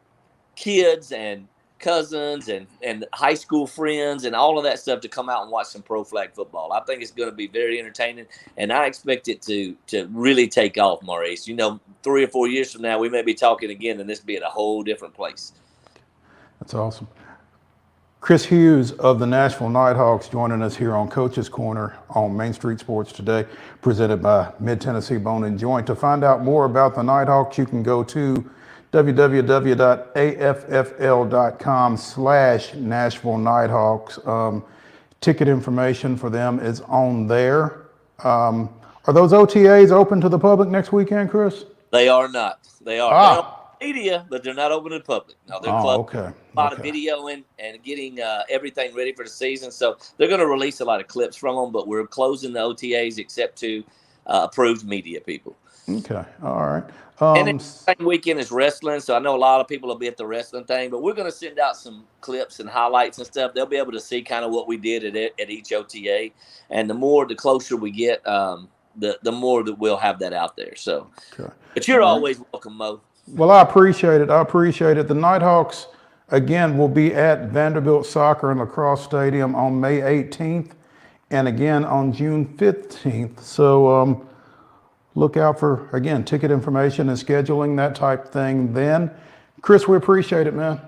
kids and cousins and high school friends and all of that stuff to come out and watch some pro flag football. I think it's going to be very entertaining, and I expect it to really take off, Maurice. You know, 3 or 4 years from now, we may be talking again, and this be at a whole different place. That's awesome. Chris Hughes of the Nashville Nighthawks joining us here on Coach's Corner on Main Street Sports today, presented by Mid-Tennessee Bone and Joint. To find out more about the Nighthawks, you can go to www.affl.com/Nashville Nighthawks. Ticket information for them is on there. Are those OTAs open to the public next weekend, Chris? They are not. They are. They're on media, but they're not open to the public. No, they're closed. Okay. A lot of video and getting everything ready for the season. So they're going to release a lot of clips from them, but we're closing the OTAs except to approved media people. Okay. All right. And then the same weekend is wrestling, so I know a lot of people will be at the wrestling thing, but we're going to send out some clips and highlights and stuff. They'll be able to see kind of what we did at each OTA, and the closer we get, the more that we'll have that out there. So, okay. But you're always welcome, Mo. Well, I appreciate it. The Nighthawks, again, will be at Vanderbilt Soccer and Lacrosse Stadium on May 18th and again on June 15th. So look out for, again, ticket information and scheduling, that type thing then. Chris, we appreciate it, man.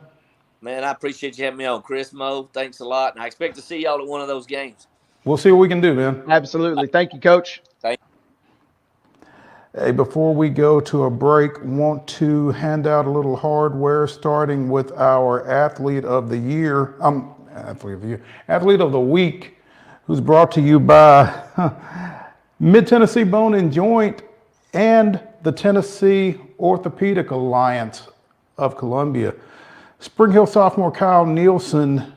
Man, I appreciate you having me on. Chris, Mo, thanks a lot. And I expect to see y'all at one of those games. We'll see what we can do, man. Absolutely. Thank you, Coach. Thank you. Hey, before we go to a break, want to hand out a little hardware, starting with our Athlete of the Year, Athlete of the Week, who's brought to you by Mid-Tennessee Bone and Joint and the Tennessee Orthopedic Alliance of Columbia. Spring Hill sophomore Kyle Nielsen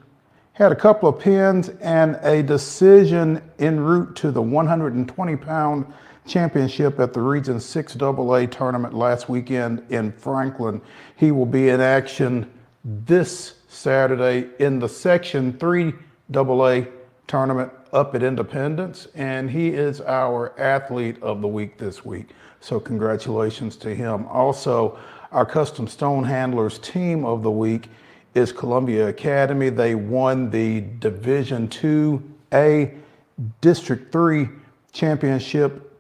had a couple of pins and a decision en route to the 120-pound championship at the Region 6 AA tournament last weekend in Franklin. He will be in action this Saturday in the Section 3 AA tournament up at Independence, and he is our Athlete of the Week this week. So congratulations to him. Also, our Custom Stone Handlers Team of the Week is Columbia Academy. They won the Division 2A District 3 championship,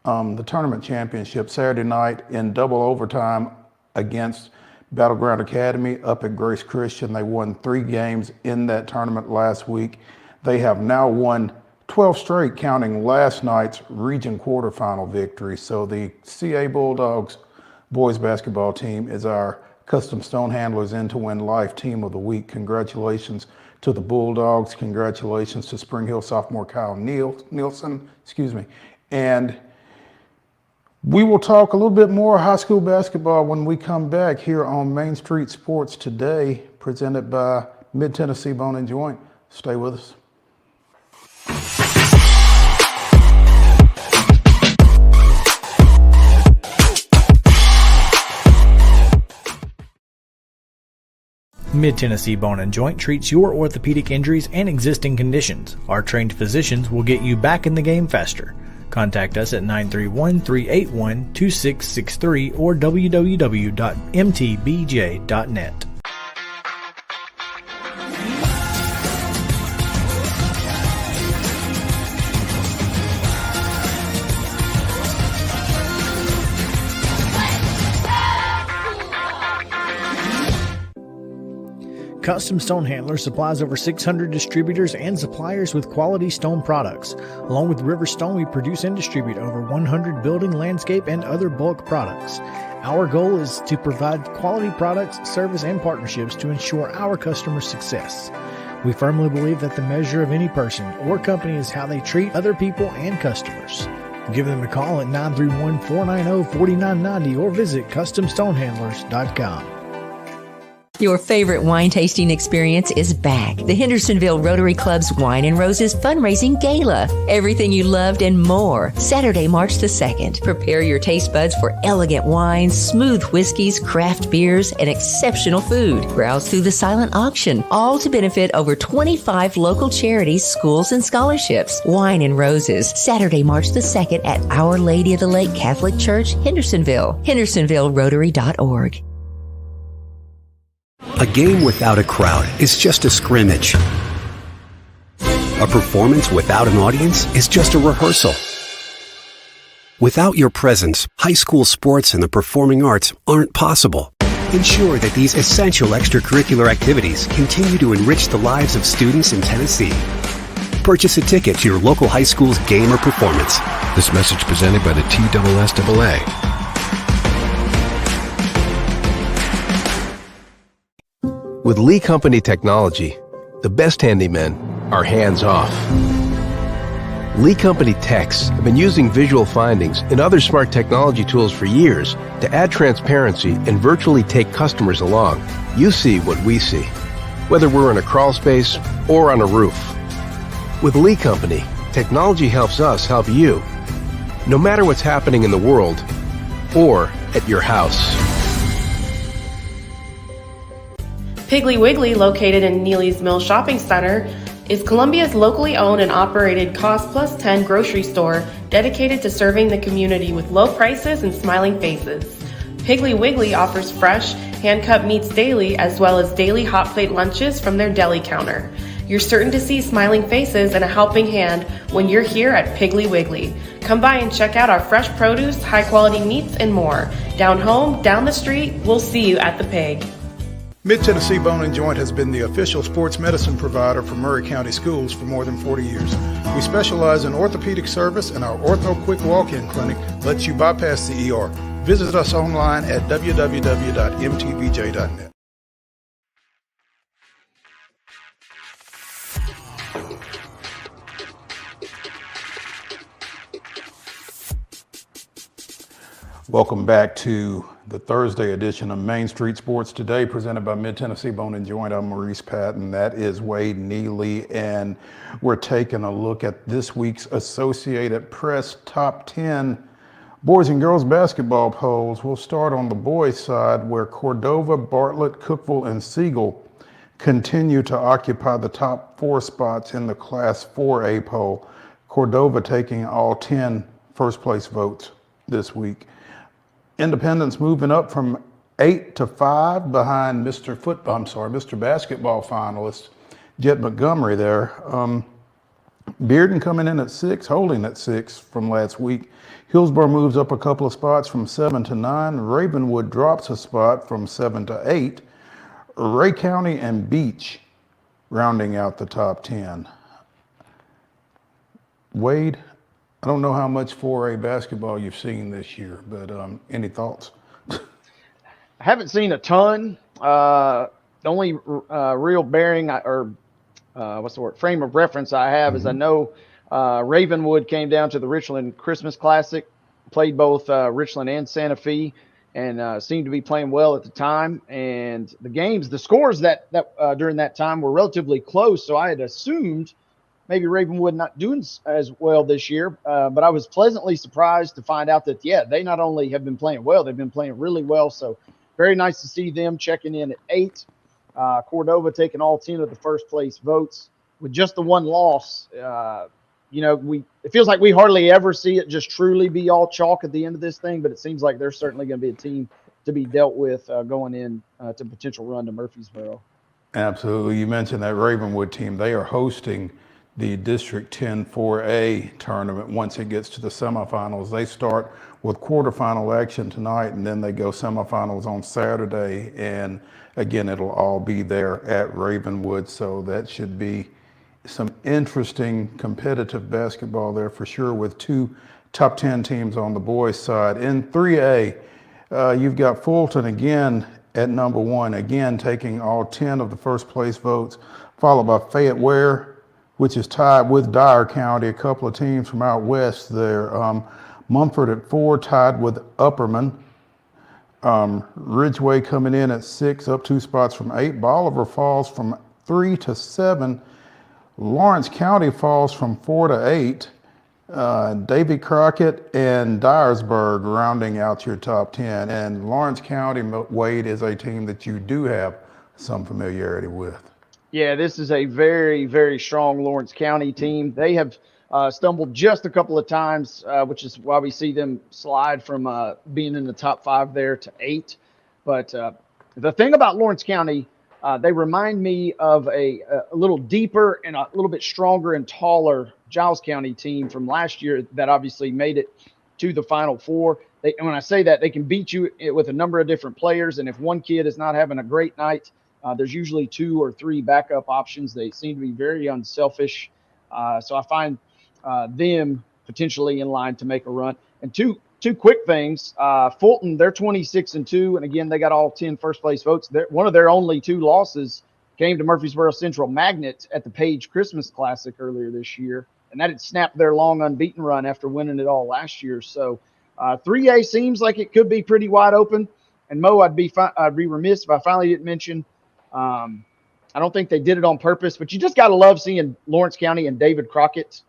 the tournament championship, Saturday night in double overtime against Battleground Academy up at Grace Christian. They won 3 games in that tournament last week. They have now won 12 straight, counting last night's region quarterfinal victory. So the CA Bulldogs boys basketball team is our Custom Stone Handlers In to Win Life Team of the Week. Congratulations to the Bulldogs. Congratulations to Spring Hill sophomore Kyle Nielsen. And we will talk a little bit more high school basketball when we come back here on Main Street Sports Today, presented by Mid-Tennessee Bone and Joint. Stay with us. Mid-Tennessee Bone and Joint treats your orthopedic injuries and existing conditions. Our trained physicians will get you back in the game faster. Contact us at 931-381-2663 or www.mtbj.net. Custom Stone Handler supplies over 600 distributors and suppliers with quality stone products. Along with River Stone, we produce and distribute over 100 building, landscape, and other bulk products. Our goal is to provide quality products, service, and partnerships to ensure our customers' success. We firmly believe that the measure of any person or company is how they treat other people and customers. Give them a call at 931-490-4990 or visit CustomStonehandlers.com. Your favorite wine tasting experience is back. The Hendersonville Rotary Club's Wine and Roses Fundraising Gala. Everything you loved and more. Saturday, March the 2nd. Prepare your taste buds for elegant wines, smooth whiskeys, craft beers, and exceptional food. Browse through the silent auction, all to benefit over 25 local charities, schools, and scholarships. Wine and Roses, Saturday, March the 2nd at Our Lady of the Lake Catholic Church, Hendersonville. HendersonvilleRotary.org. A game without a crowd is just a scrimmage. A performance without an audience is just a rehearsal. Without your presence, high school sports and the performing arts aren't possible. Ensure that these essential extracurricular activities continue to enrich the lives of students in Tennessee. Purchase a ticket to your local high school's game or performance. This message presented by the TSSAA. With Lee Company technology, the best handymen are hands-off. Lee Company techs have been using visual findings and other smart technology tools for years to add transparency and virtually take customers along. You see what we see, whether we're in a crawl space or on a roof. With Lee Company, technology helps us help you, no matter what's happening in the world or at your house. Piggly Wiggly, located in Neely's Mill Shopping Center, is Columbia's locally owned and operated Cost Plus 10 grocery store dedicated to serving the community with low prices and smiling faces. Piggly Wiggly offers fresh, hand-cut meats daily as well as daily hot plate lunches from their deli counter. You're certain to see smiling faces and a helping hand when you're here at Piggly Wiggly. Come by and check out our fresh produce, high-quality meats, and more. Down home, down the street, we'll see you at the Pig. Mid-Tennessee Bone & Joint has been the official sports medicine provider for Murray County Schools for more than 40 years. We specialize in orthopedic service, and our Ortho Quick Walk-In Clinic lets you bypass the ER. Visit us online at www.mtvj.net. Welcome back to the Thursday edition of Main Street Sports Today, presented by Mid-Tennessee Bone & Joint. I'm Maurice Patton. That is Wade Neely, and we're taking a look at this week's Associated Press Top 10 boys and girls basketball polls. We'll start on the boys' side, where Cordova, Bartlett, Cookeville, and Siegel continue to occupy the top 4 spots in the Class 4A poll. Cordova taking all 10 first-place votes this week. Independents moving up from 8 to 5 behind Mr. basketball finalist Jet Montgomery there. Bearden coming in at 6, holding at 6 from last week. Hillsborough moves up a couple of spots from 7 to 9. Ravenwood drops a spot from 7 to 8. Ray County and Beach rounding out the top 10. Wade, I don't know how much 4A basketball you've seen this year, but any thoughts? I haven't seen a ton. The only real bearing frame of reference I have is I know Ravenwood came down to the Richland Christmas Classic, played both Richland and Santa Fe, and seemed to be playing well at the time. And the scores that during that time were relatively close, so I had assumed maybe Ravenwood not doing as well this year, but I was pleasantly surprised to find out that, they not only have been playing well, they've been playing really well. So very nice to see them checking in at 8. Cordova taking all 10 of the first place votes with just the one loss. It feels like we hardly ever see it just truly be all chalk at the end of this thing, but it seems like there's certainly going to be a team to be dealt with going in to potential run to Murfreesboro. Absolutely. You mentioned that Ravenwood team. They are hosting the District 10 4A tournament once it gets to the semifinals. They start with quarterfinal action tonight, and then they go semifinals on Saturday. And again, it'll all be there at Ravenwood, so that should be some interesting competitive basketball there for sure, with two top 10 teams on the boys' side. In 3A, you've got Fulton again at number 1, again taking all 10 of the first place votes, followed by Fayette Ware, which is tied with Dyer County, a couple of teams from out west there. Mumford at 4, tied with Upperman. Ridgeway coming in at 6, up 2 spots from 8. Bolivar falls from 3 to 7. Lawrence County falls from 4 to 8. Davy Crockett and Dyersburg rounding out your top 10. And Lawrence County, Wade, is a team that you do have some familiarity with. Yeah, this is a very, very strong Lawrence County team. They have stumbled just a couple of times, which is why we see them slide from being in the top 5 there to 8. But the thing about Lawrence County, they remind me of a little deeper and a little bit stronger and taller Giles County team from last year that obviously made it to the Final Four. And when I say that, they can beat you with a number of different players. And if one kid is not having a great night, there's usually 2 or 3 backup options. They seem to be very unselfish. So I find them potentially in line to make a run. And two quick things. Fulton, they're 26-2, and again, they got all 10 first place votes. One of their only 2 losses came to Murfreesboro Central Magnet at the Page Christmas Classic earlier this year, and that had snapped their long unbeaten run after winning it all last year. So 3A seems like it could be pretty wide open. And Mo, I'd be remiss if I finally didn't mention. I don't think they did it on purpose, but you just got to love seeing Lawrence County and David Crockett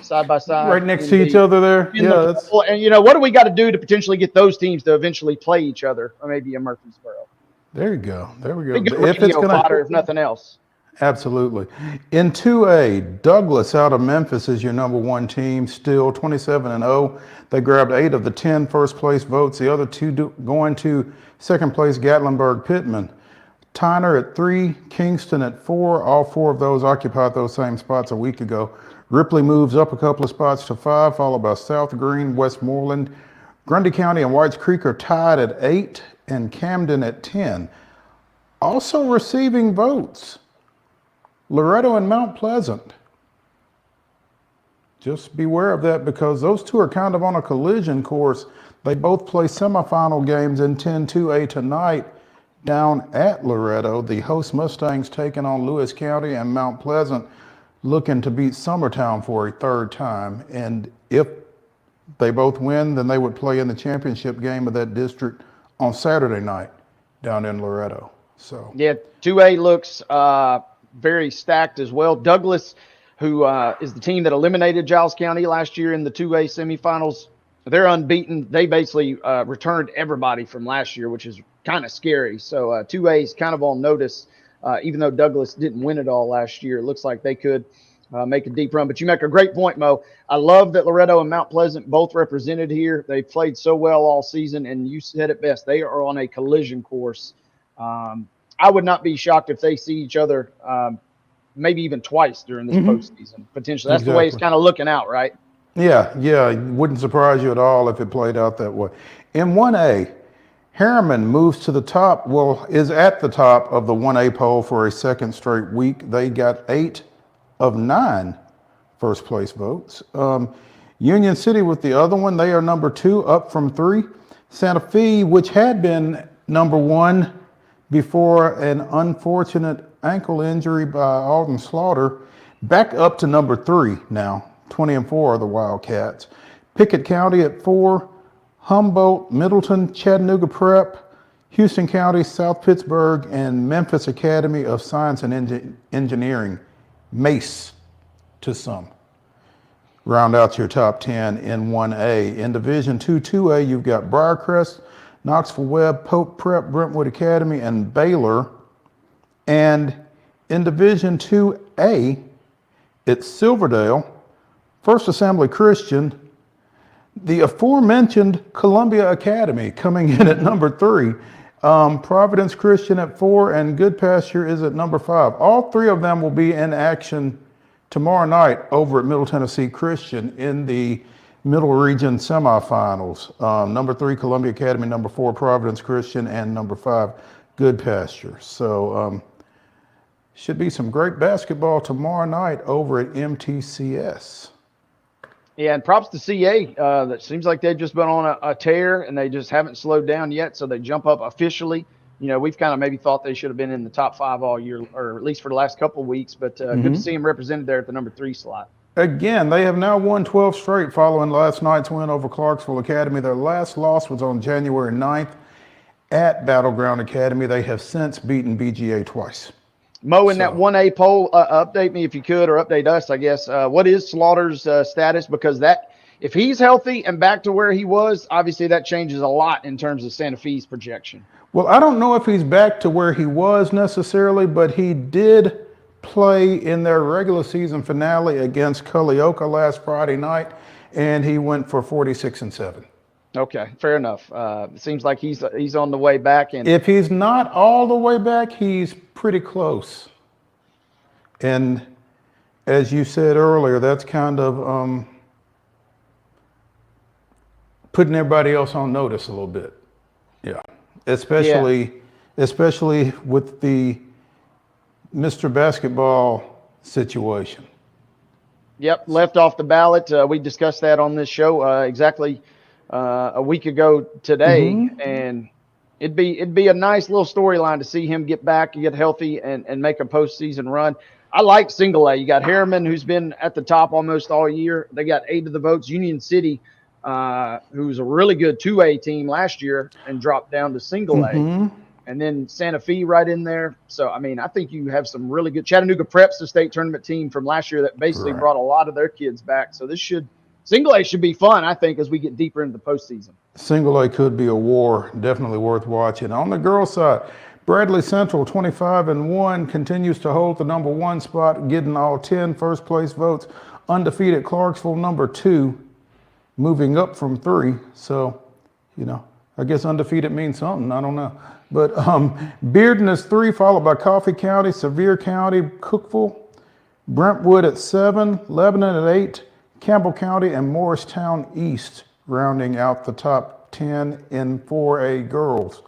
side by side. Right next to each other there. Yeah. And, you know, what do we got to do to potentially get those teams to eventually play each other, or maybe in Murfreesboro? There you go. There we go. If it's going to, if nothing else. Absolutely. In 2A, Douglas out of Memphis is your number 1 team, still 27-0. They grabbed 8 of the 10 first place votes. The other 2 going to second place, Gatlinburg Pittman. Tyner at 3, Kingston at 4. All 4 of those occupied those same spots a week ago. Ripley moves up a couple of spots to 5, followed by South Green, Westmoreland. Grundy County and Whites Creek are tied at 8, and Camden at 10. Also receiving votes, Loretto and Mount Pleasant. Just beware of that, because those 2 are kind of on a collision course. They both play semifinal games in 10-2A tonight down at Loretto. The host Mustangs taking on Lewis County, and Mount Pleasant looking to beat Summertown for a 3rd time. And if they both win, then they would play in the championship game of that district on Saturday night down in Loretto. So yeah, 2A looks very stacked as well. Douglas, who is the team that eliminated Giles County last year in the 2A semifinals, they're unbeaten. They basically returned everybody from last year, which is kind of scary. So 2A is kind of on notice, even though Douglas didn't win it all last year. It looks like they could make a deep run. But you make a great point, Mo. I love that Loretto and Mount Pleasant both represented here. They played so well all season, and you said it best. They are on a collision course. I would not be shocked if they see each other maybe even twice during this postseason, potentially. That's the way it's kind of looking out, right? Yeah. It wouldn't surprise you at all if it played out that way. In 1A, Harriman moves to the top, is at the top of the 1A poll for a 2nd straight week. They got 8 of 9 first place votes. Union City with the other one, they are number 2, up from 3. Santa Fe, which had been number 1 before an unfortunate ankle injury by Alden Slaughter, back up to number 3 now. 20-4 are the Wildcats. Pickett County at 4, Humboldt, Middleton, Chattanooga Prep, Houston County, South Pittsburgh, and Memphis Academy of Science and Engineering, MACE to some. Round out your top 10 in 1A. In Division 2A, you've got Briarcrest, Knoxville Webb, Pope Prep, Brentwood Academy, and Baylor. And in Division 2A, it's Silverdale, First Assembly Christian, the aforementioned Columbia Academy coming in at number 3, Providence Christian at 4, and Good Pasture is at number 5. All 3 of them will be in action tomorrow night over at Middle Tennessee Christian in the Middle Region semifinals. Number 3, Columbia Academy, number 4, Providence Christian, and number 5, Good Pasture. So should be some great basketball tomorrow night over at MTCS. Yeah, and props to CA. That seems like they've just been on a tear, and they just haven't slowed down yet. So they jump up officially. You know, we've kind of maybe thought they should have been in the top 5 all year, or at least for the last couple of weeks. But good to see them represented there at the number 3 slot. Again, they have now won 12 straight following last night's win over Clarksville Academy. Their last loss was on January 9th at Battleground Academy. They have since beaten BGA twice. Mo, in that 1A poll, update me if you could, or update us, I guess. What is Slaughter's status? Because if he's healthy and back to where he was, obviously that changes a lot in terms of Santa Fe's projection. Well, I don't know if he's back to where he was necessarily, but he did play in their regular season finale against Culleoka last Friday night, and he went for 46-7. Okay, fair enough. It seems like he's on the way back. And if he's not all the way back, he's pretty close. And as you said earlier, that's kind of putting everybody else on notice a little bit. Yeah, especially with the Mr. Basketball situation. Yep, left off the ballot. We discussed that on this show exactly a week ago today, and it'd be a nice little storyline to see him get back, get healthy, and make a postseason run. I like single A. You got Harriman, who's been at the top almost all year. They got 8 of the votes. Union City, who's a really good 2A team last year and dropped down to single A. And then Santa Fe right in there. So, I mean, I think you have some really good – Chattanooga Prep's the state tournament team from last year that basically brought a lot of their kids back. So single A should be fun, I think, as we get deeper into the postseason. Single A could be a war, definitely worth watching. On the girls' side, Bradley Central, 25-1, continues to hold the number 1 spot, getting all 10 first-place votes. Undefeated Clarksville, number 2, moving up from 3. So, you know, I guess undefeated means something. I don't know. But Bearden is 3, followed by Coffee County, Sevier County, Cookeville, Brentwood at 7, Lebanon at 8, Campbell County, and Morristown East, rounding out the top 10 in 4A girls.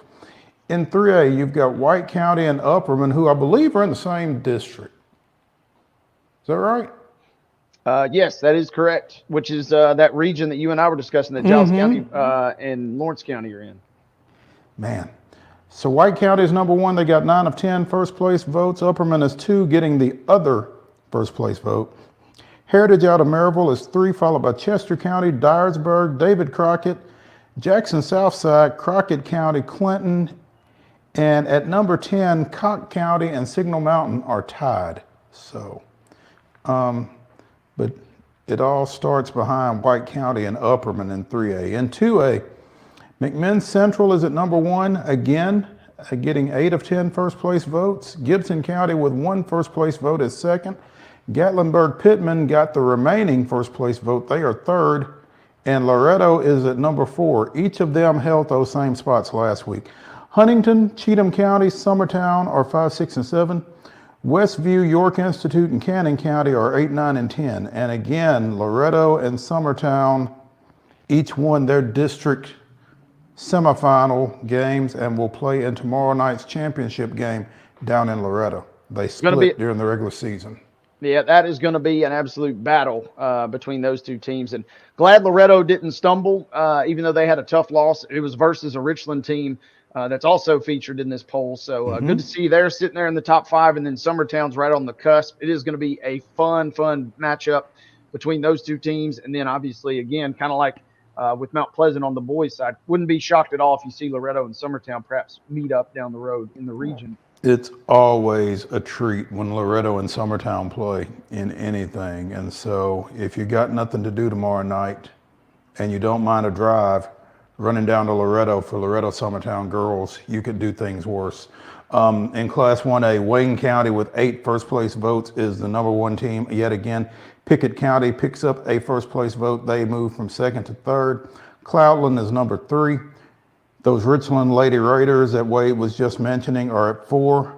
In 3A, you've got White County and Upperman, who I believe are in the same district. Is that right? Yes, that is correct, which is that region that you and I were discussing that Giles County and Lawrence County are in. Man. So White County is number 1. They got 9 of 10 first-place votes. Upperman is 2, getting the other first-place vote. Heritage out of Maryville is 3, followed by Chester County, Dyersburg, David Crockett, Jackson Southside, Crockett County, Clinton, and at number 10, Cock County and Signal Mountain are tied. So, but it all starts behind White County and Upperman in 3A. In 2A, McMinn Central is at number 1 again, getting 8 of 10 first-place votes. Gibson County with 1 first-place vote is 2nd. Gatlinburg-Pittman got the remaining first-place vote. They are 3rd. And Loretto is at number 4. Each of them held those same spots last week. Huntington, Cheatham County, Summertown are 5, 6, and 7. Westview, York Institute, and Cannon County are 8, 9, and 10. And again, Loretto and Summertown each won their district semifinal games and will play in tomorrow night's championship game down in Loretto. They split during the regular season. Yeah, that is going to be an absolute battle between those two teams. And glad Loretto didn't stumble, even though they had a tough loss. It was versus a Richland team that's also featured in this poll. So good to see they're sitting there in the top 5, and then Summertown's right on the cusp. It is going to be a fun matchup between those two teams. And then obviously, again, kind of like with Mount Pleasant on the boys' side, wouldn't be shocked at all if you see Loretto and Summertown perhaps meet up down the road in the region. It's always a treat when Loretto and Summertown play in anything. And so if you got nothing to do tomorrow night and you don't mind a drive, running down to Loretto for Loretto Summertown girls, you could do things worse. In Class 1A, Wayne County with 8 first-place votes is the number 1 team yet again. Pickett County picks up a first-place vote. They move from 2nd to 3rd. Cloudland is number 3. Those Richland Lady Raiders that Wade was just mentioning are at 4,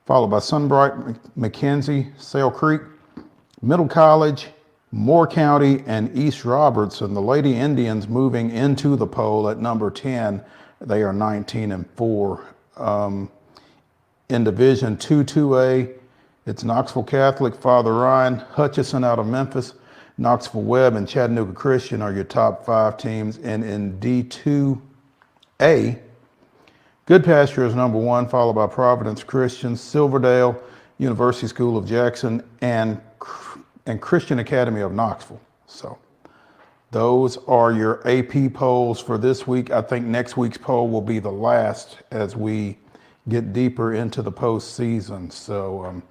followed by Sunbright, McKenzie, Sale Creek, Middle College, Moore County, and East Robertson. The Lady Indians moving into the poll at number 10. They are 19-4. In Division 2-2A, it's Knoxville Catholic, Father Ryan, Hutchinson out of Memphis, Knoxville Webb, and Chattanooga Christian are your top 5 teams. And in D2A, Good Pasture is number 1, followed by Providence Christian, Silverdale, University School of Jackson, and Christian Academy of Knoxville. So those are your AP polls for this week. I think next week's poll will be the last as we get deeper into the postseason. So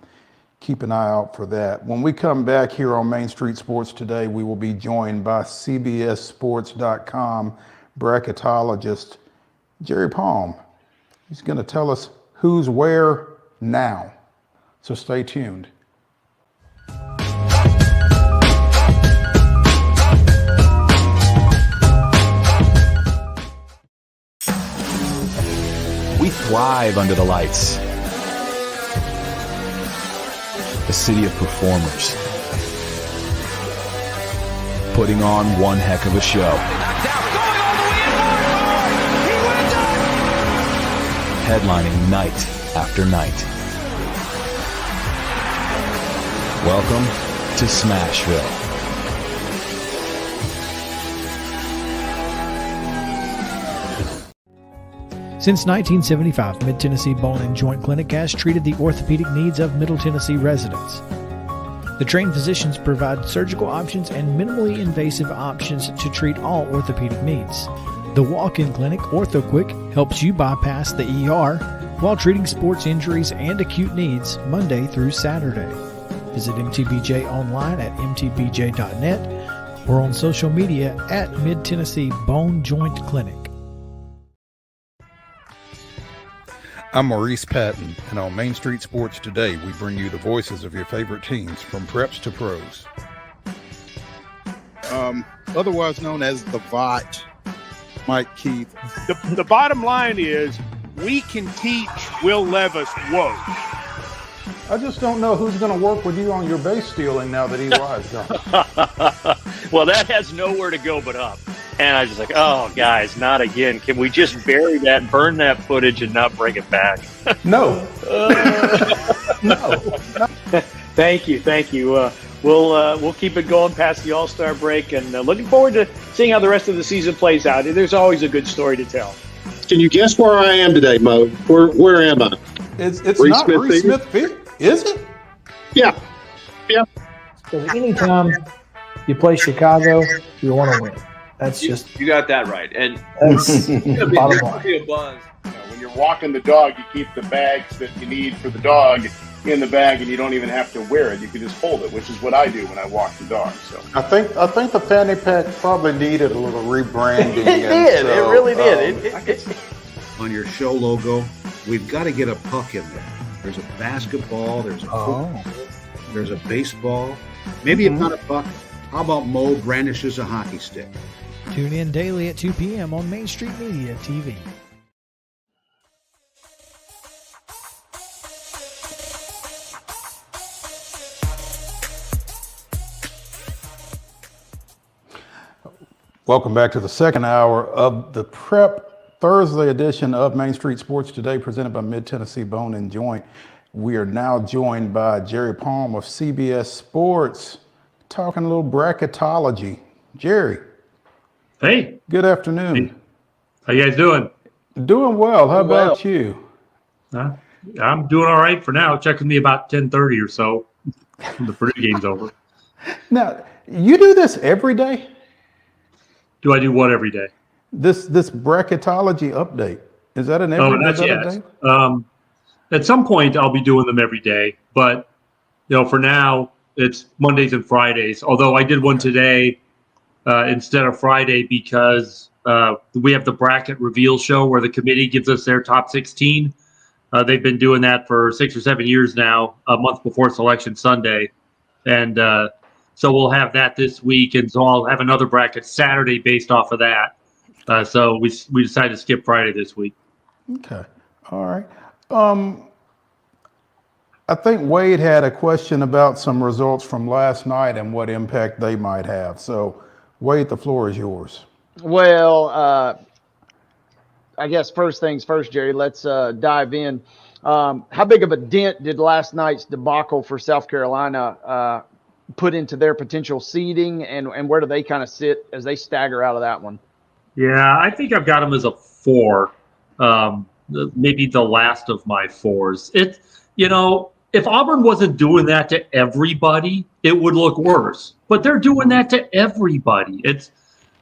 keep an eye out for that. When we come back here on Main Street Sports Today, we will be joined by CBSSports.com bracketologist Jerry Palm. He's going to tell us who's where now. So stay tuned. We thrive under the lights. A city of performers, putting on one heck of a show. Headlining night after night. Welcome to Smashville. Since 1975, Mid-Tennessee Bone and Joint Clinic has treated the orthopedic needs of Middle Tennessee residents. The trained physicians provide surgical options and minimally invasive options to treat all orthopedic needs. The walk-in clinic, OrthoQuick, helps you bypass the ER while treating sports injuries and acute needs Monday through Saturday. Visit MTBJ online at mtbj.net or on social media at Mid-Tennessee Bone Joint Clinic. I'm Maurice Patton, and on Main Street Sports Today, we bring you the voices of your favorite teams from preps to pros. Otherwise known as the VOT, Mike Keith. The bottom line is we can teach Will Levis woke. I just don't know who's going to work with you on your base stealing now that EY's gone. Well, that has nowhere to go but up. And I was just like, oh, guys, not again. Can we just bury that, burn that footage, and not bring it back? No. No. Thank you. We'll keep it going past the All-Star break, and looking forward to seeing how the rest of the season plays out. There's always a good story to tell. Can you guess where I am today, Mo? Where am I? It's not Reese Smith Field, is it? Yeah. So anytime you play Chicago, you want to win. That's just you got that right, and that's bottom line. Be a buzz. When you're walking the dog, you keep the bags that you need for the dog in the bag, and you don't even have to wear it. You can just hold it, which is what I do when I walk the dog. So I think the fanny pack probably needed a little rebranding. It did. It really did. On your show logo, we've got to get a puck in there. There's a basketball. There's a football. There's a baseball. Maybe not a puck. How about Mo brandishes a hockey stick? Tune in daily at 2 p.m. on Main Street Media TV. Welcome back to the second hour of the Prep Thursday edition of Main Street Sports Today, presented by Mid-Tennessee Bone and Joint. We are now joined by Jerry Palm of CBS Sports, talking a little bracketology. Jerry. Hey. Good afternoon. Hey. How you guys doing? Doing well. How about you? I'm doing all right for now. Check with me about 10:30 or so. The Purdue game's over. Now, you do this every day? Do I do what every day? This bracketology update. Is that an every day? At some point, I'll be doing them every day. But, for now, it's Mondays and Fridays. Although I did one today instead of Friday because we have the bracket reveal show where the committee gives us their top 16. They've been doing that for 6 or 7 years now, a month before Selection Sunday. And so we'll have that this week. And so I'll have another bracket Saturday based off of that. So we decided to skip Friday this week. Okay. All right. I think Wade had a question about some results from last night and what impact they might have. So, Wade, the floor is yours. Well, I guess first things first, Jerry, let's dive in. How big of a dent did last night's debacle for South Carolina put into their potential seeding, and where do they kind of sit as they stagger out of that one? Yeah, I think I've got them as a 4, maybe the last of my 4s. If Auburn wasn't doing that to everybody, it would look worse. But they're doing that to everybody.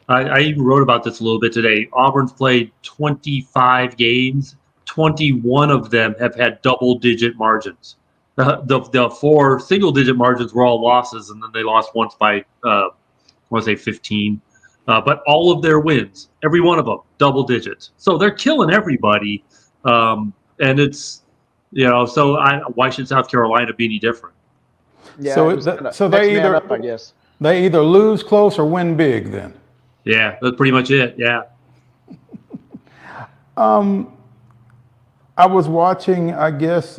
I even wrote about this a little bit today. Auburn's played 25 games. 21 of them have had double-digit margins. The 4 single-digit margins were all losses, and then they lost once by, I want to say 15. But all of their wins, every one of them, double digits. So they're killing everybody. And it's, why should South Carolina be any different? Yeah, so they either lose close or win big then. Yeah, that's pretty much it. Yeah. I was watching, I guess,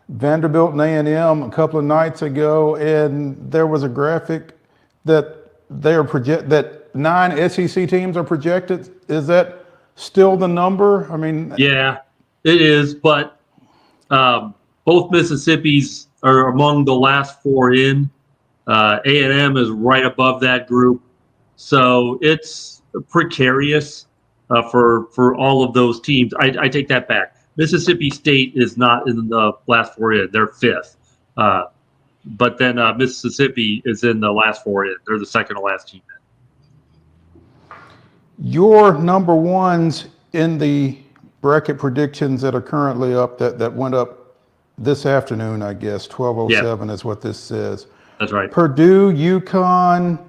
Vanderbilt and A&M a couple of nights ago, and there was a graphic that that 9 SEC teams are projected. Is that still the number? I mean, yeah, it is. But both Mississippis are among the last 4 in. A&M is right above that group, so it's precarious for all of those teams. I take that back. Mississippi State is not in the last 4 in; they're 5th. But then Mississippi is in the last 4 in. They're the second to last team in. Your number ones in the bracket predictions that are currently up, that went up this afternoon, I guess, 12:07 is what this says. That's right. Purdue, UConn,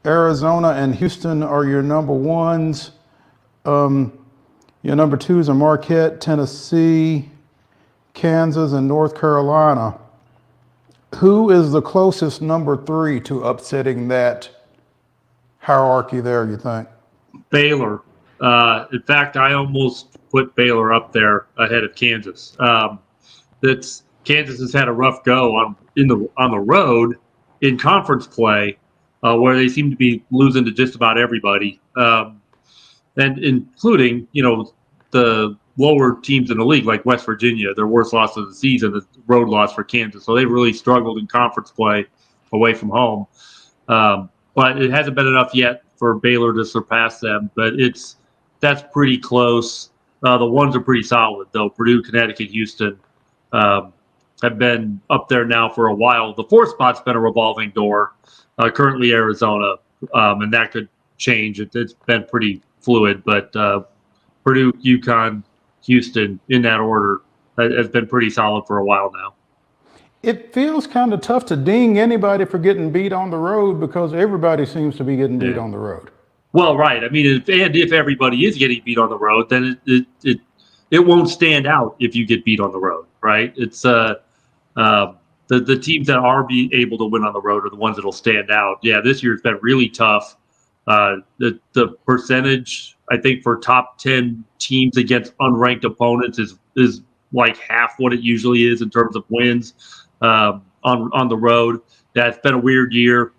Arizona, and Houston are your number ones. Your number 2s are Marquette, Tennessee, Kansas, and North Carolina. Who is the closest number 3 to upsetting that hierarchy there, you think? Baylor. In fact, I almost put Baylor up there ahead of Kansas. Kansas has had a rough go on the road in conference play, where they seem to be losing to just about everybody, and including the lower teams in the league like West Virginia. Their worst loss of the season, the road loss for Kansas. So they really struggled in conference play away from home. But it hasn't been enough yet for Baylor to surpass them. But that's pretty close. The ones are pretty solid though. Purdue, Connecticut, Houston have been up there now for a while. The 4th spot's been a revolving door. Currently Arizona, and that could change. It's been pretty fluid, but Purdue, UConn, Houston, in that order, has been pretty solid for a while now. It feels kind of tough to ding anybody for getting beat on the road because everybody seems to be getting beat on the road. Well, right. I mean, if everybody is getting beat on the road, then it won't stand out if you get beat on the road, right? It's the teams that are able to win on the road are the ones that'll stand out. Yeah, this year's been really tough. The percentage, I think, for top 10 teams against unranked opponents is like half what it usually is in terms of wins on the road. That's been a weird year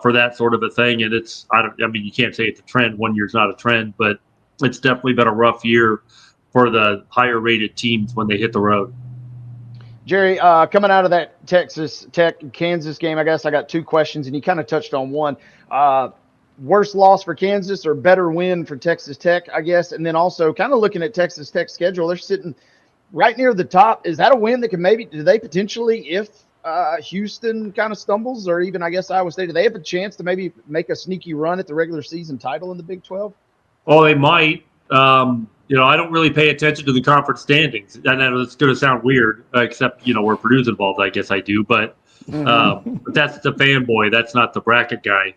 for that sort of a thing, and you can't say it's a trend. 1 year's not a trend, but it's definitely been a rough year for the higher rated teams when they hit the road. Jerry, coming out of that Texas Tech Kansas game, I guess I got 2 questions, and you kind of touched on one. Worst loss for Kansas or better win for Texas Tech, I guess? And then also kind of looking at Texas Tech's schedule, they're sitting right near the top. Is that a win that can do they potentially, if Houston kind of stumbles, or even, I guess, Iowa State, do they have a chance to maybe make a sneaky run at the regular season title in the Big 12? Oh, they might. I don't really pay attention to the conference standings. I know it's going to sound weird, except, where Purdue's involved, I guess I do. But but that's the fanboy. That's not the bracket guy.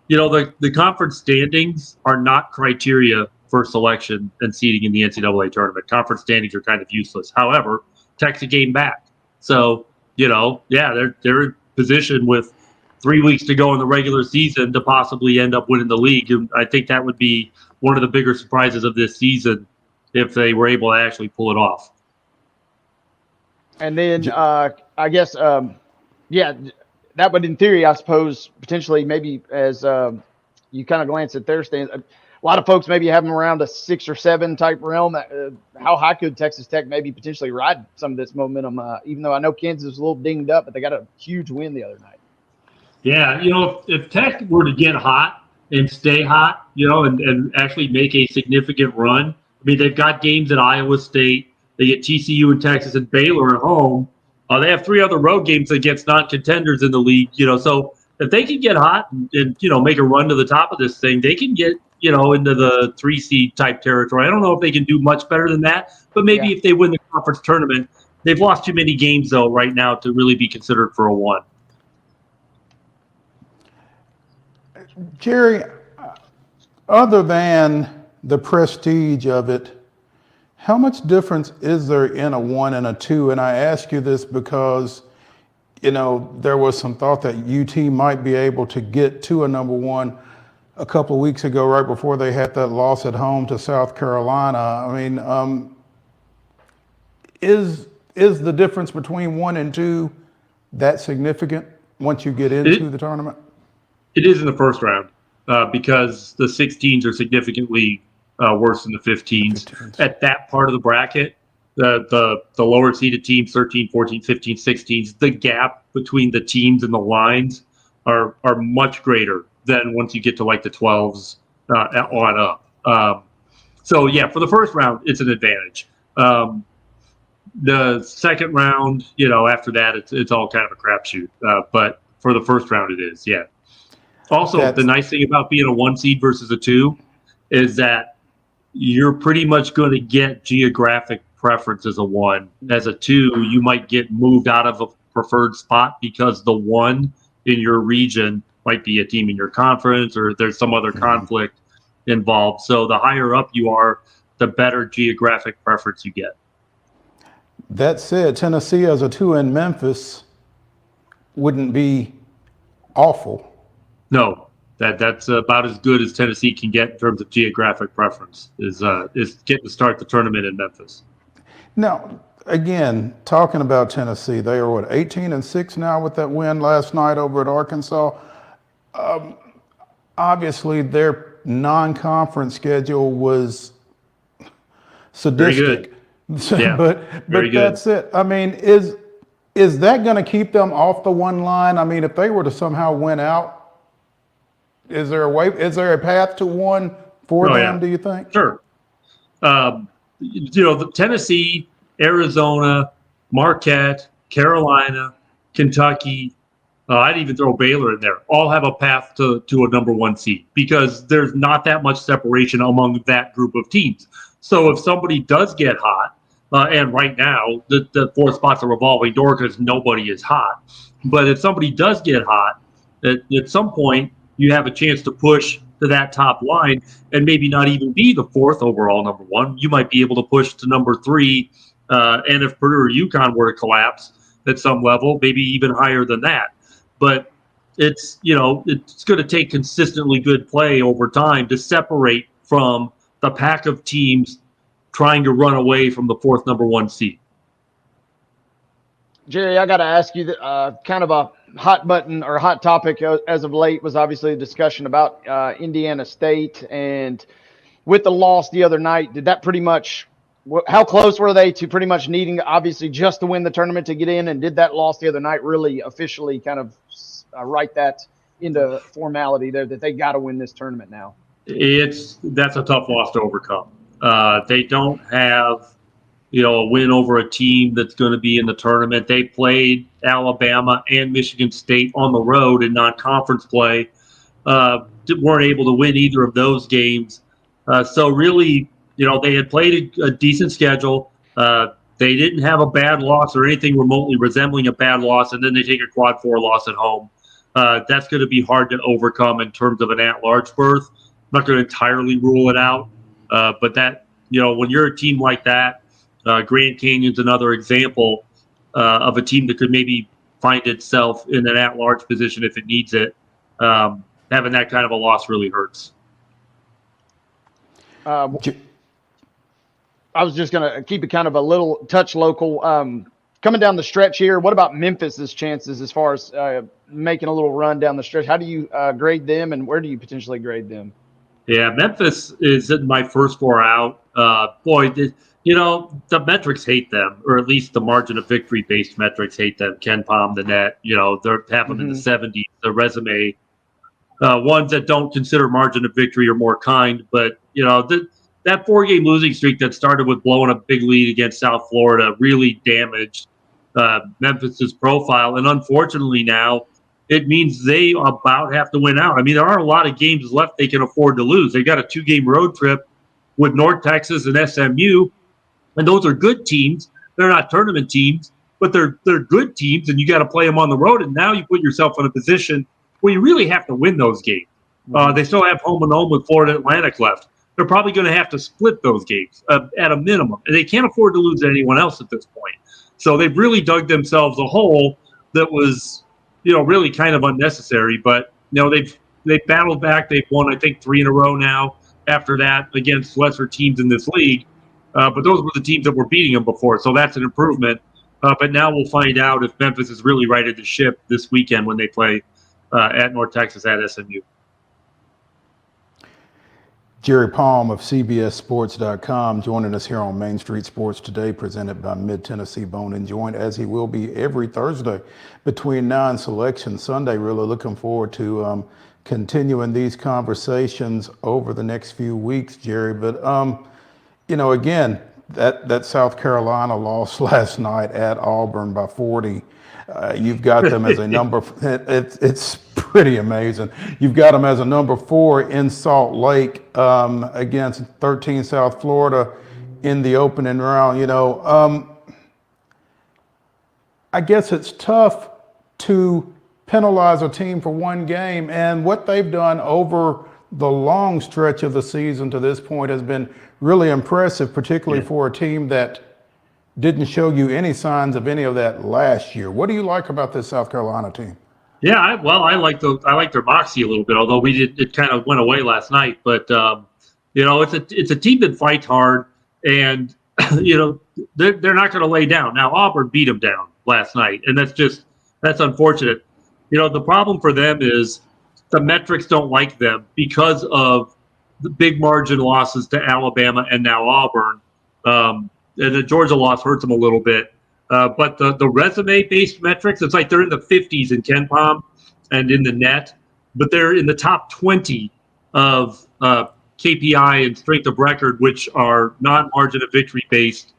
The conference standings are not criteria for selection and seeding in the NCAA tournament. Conference standings are kind of useless. However, Tech's a game back. So, they're in position with 3 weeks to go in the regular season to possibly end up winning the league. And I think that would be one of the bigger surprises of this season if they were able to actually pull it off. And then I guess, yeah, that would, in theory, I suppose, potentially maybe as you kind of glance at their stands, a lot of folks maybe have them around a 6 or 7 type realm. How high could Texas Tech maybe potentially ride some of this momentum, even though I know Kansas is a little dinged up, but they got a huge win the other night? Yeah, if Tech were to get hot and stay hot, and actually make a significant run, I mean, they've got games at Iowa State, they get TCU and Texas and Baylor at home. They have 3 other road games against non-contenders in the league, so if they can get hot and make a run to the top of this thing, they can get, into the 3 seed type territory. I don't know if they can do much better than that, but maybe if they win the conference tournament. They've lost too many games, though, right now to really be considered for a 1. Jerry, other than the prestige of it, how much difference is there in a 1 and a 2? And I ask you this because, there was some thought that UT might be able to get to a number 1 a couple of weeks ago, right before they had that loss at home to South Carolina. I mean, is the difference between 1 and 2 that significant once you get into the tournament? It is in the first round because the 16s are significantly worse than the 15s. At that part of the bracket, the lower seeded teams, 13, 14, 15, 16s, the gap between the teams and the lines are much greater than once you get to like the 12s on up. So yeah, for the first round, it's an advantage. The second round, after that, it's all kind of a crapshoot. But for the first round, it is, yeah. Also, the nice thing about being a 1 seed versus a 2 is that you're pretty much going to get geographic preference as a 1. As a 2, you might get moved out of a preferred spot because the 1 in your region might be a team in your conference or there's some other conflict involved. So the higher up you are, the better geographic preference you get. That said, Tennessee as a 2 in Memphis wouldn't be awful. No, that's about as good as Tennessee can get in terms of geographic preference. Is getting to start the tournament in Memphis. Now, again, talking about Tennessee, they are 18-6 now with that win last night over at Arkansas. Obviously, their non-conference schedule was sadistic. Very good. Yeah, but that's it. I mean, is that going to keep them off the 1 line? I mean, if they were to somehow win out, is there a path to 1 for them, do you think? Sure. The Tennessee, Arizona, Marquette, Carolina, Kentucky, I'd even throw Baylor in there, all have a path to a number 1 seed because there's not that much separation among that group of teams. So if somebody does get hot, and right now the 4 spots are revolving door because nobody is hot, but if somebody does get hot, at some point you have a chance to push to that top line and maybe not even be the 4th overall number 1. You might be able to push to number 3, and if Purdue or UConn were to collapse at some level, maybe even higher than that. But it's going to take consistently good play over time to separate from the pack of teams trying to run away from the 4th number 1 seed. Jerry, I got to ask you kind of a hot button or hot topic as of late was obviously a discussion about Indiana State, and with the loss the other night, did that pretty much, how close were they to pretty much needing obviously just to win the tournament to get in, and did that loss the other night really officially kind of write that into formality there that they got to win this tournament now? That's a tough loss to overcome. They don't have a win over a team that's going to be in the tournament. They played Alabama and Michigan State on the road in non-conference play. Weren't able to win either of those games. So really, they had played a decent schedule. They didn't have a bad loss or anything remotely resembling a bad loss, and then they take a quad 4 loss at home. That's going to be hard to overcome in terms of an at-large berth. I'm not going to entirely rule it out, but that, when you're a team like that, Grand Canyon's another example of a team that could maybe find itself in an at-large position if it needs it. Having that kind of a loss really hurts. I was just going to keep it kind of a little touch local. coming down the stretch here, what about Memphis's chances as far as making a little run down the stretch? How do you grade them, and where do you potentially grade them? Yeah, Memphis is in my first 4 out. The metrics hate them, or at least the margin of victory based metrics hate them. Ken Palm, the net, they're have them in the 70s. The resume, ones that don't consider margin of victory are more kind. But that 4-game losing streak that started with blowing a big lead against South Florida really damaged Memphis's profile, and unfortunately now it means they about have to win out. I mean, there aren't a lot of games left they can afford to lose. They got a 2-game road trip with North Texas and SMU, and those are good teams. They're not tournament teams, but they're good teams, and you got to play them on the road. And now you put yourself in a position where you really have to win those games. They still have home and home with Florida Atlantic left. They're probably going to have to split those games at a minimum, and they can't afford to lose to anyone else at this point. So they've really dug themselves a hole that was, really kind of unnecessary. But they've battled back. They've won, I think, 3 in a row now. After that, against lesser teams in this league, but those were the teams that were beating them before, so that's an improvement. But now we'll find out if Memphis is really righted the ship this weekend when they play at North Texas at SMU. Jerry Palm of CBSSports.com joining us here on Main Street Sports Today, presented by Mid-Tennessee Bone and Joint, as he will be every Thursday between now and Selection Sunday. Really looking forward to continuing these conversations over the next few weeks, Jerry. But, again, that South Carolina loss last night at Auburn by 40, you've got them as a number. It's pretty amazing. You've got them as a number 4 in Salt Lake against 13 South Florida in the opening round. I guess it's tough to penalize a team for 1 game, and what they've done over the long stretch of the season to this point has been really impressive, particularly for a team that didn't show you any signs of any of that last year. What do you like about this South Carolina team? Yeah, I like their moxie a little bit, although it kind of went away last night. But it's a team that fights hard, and they're not going to lay down. Now Auburn beat them down last night, and that's unfortunate. The problem for them is the metrics don't like them because of the big margin losses to Alabama and now Auburn. And the Georgia loss hurts them a little bit. But the resume-based metrics, it's like they're in the 50s in Ken Palm and in the net, but they're in the top 20 of KPI and strength of record, which are non-margin of victory-based,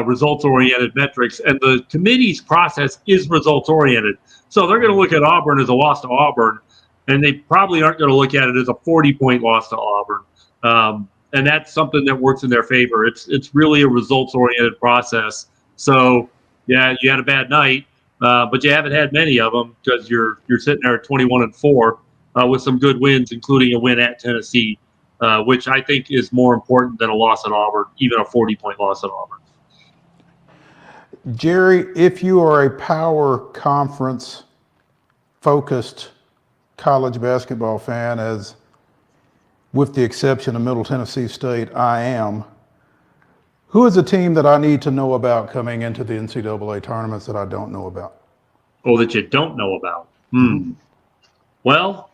results-oriented metrics. And the committee's process is results-oriented. So they're going to look at Auburn as a loss to Auburn, and they probably aren't going to look at it as a 40-point loss to Auburn. And that's something that works in their favor. It's really a results-oriented process. So, yeah, you had a bad night, but you haven't had many of them because you're sitting there at 21-4 with some good wins, including a win at Tennessee, which I think is more important than a loss at Auburn, even a 40-point loss at Auburn. Jerry, if you are a power conference focused college basketball fan, as with the exception of Middle Tennessee State, I am, who is a team that I need to know about coming into the NCAA tournaments that I don't know about? Oh, that you don't know about? Well,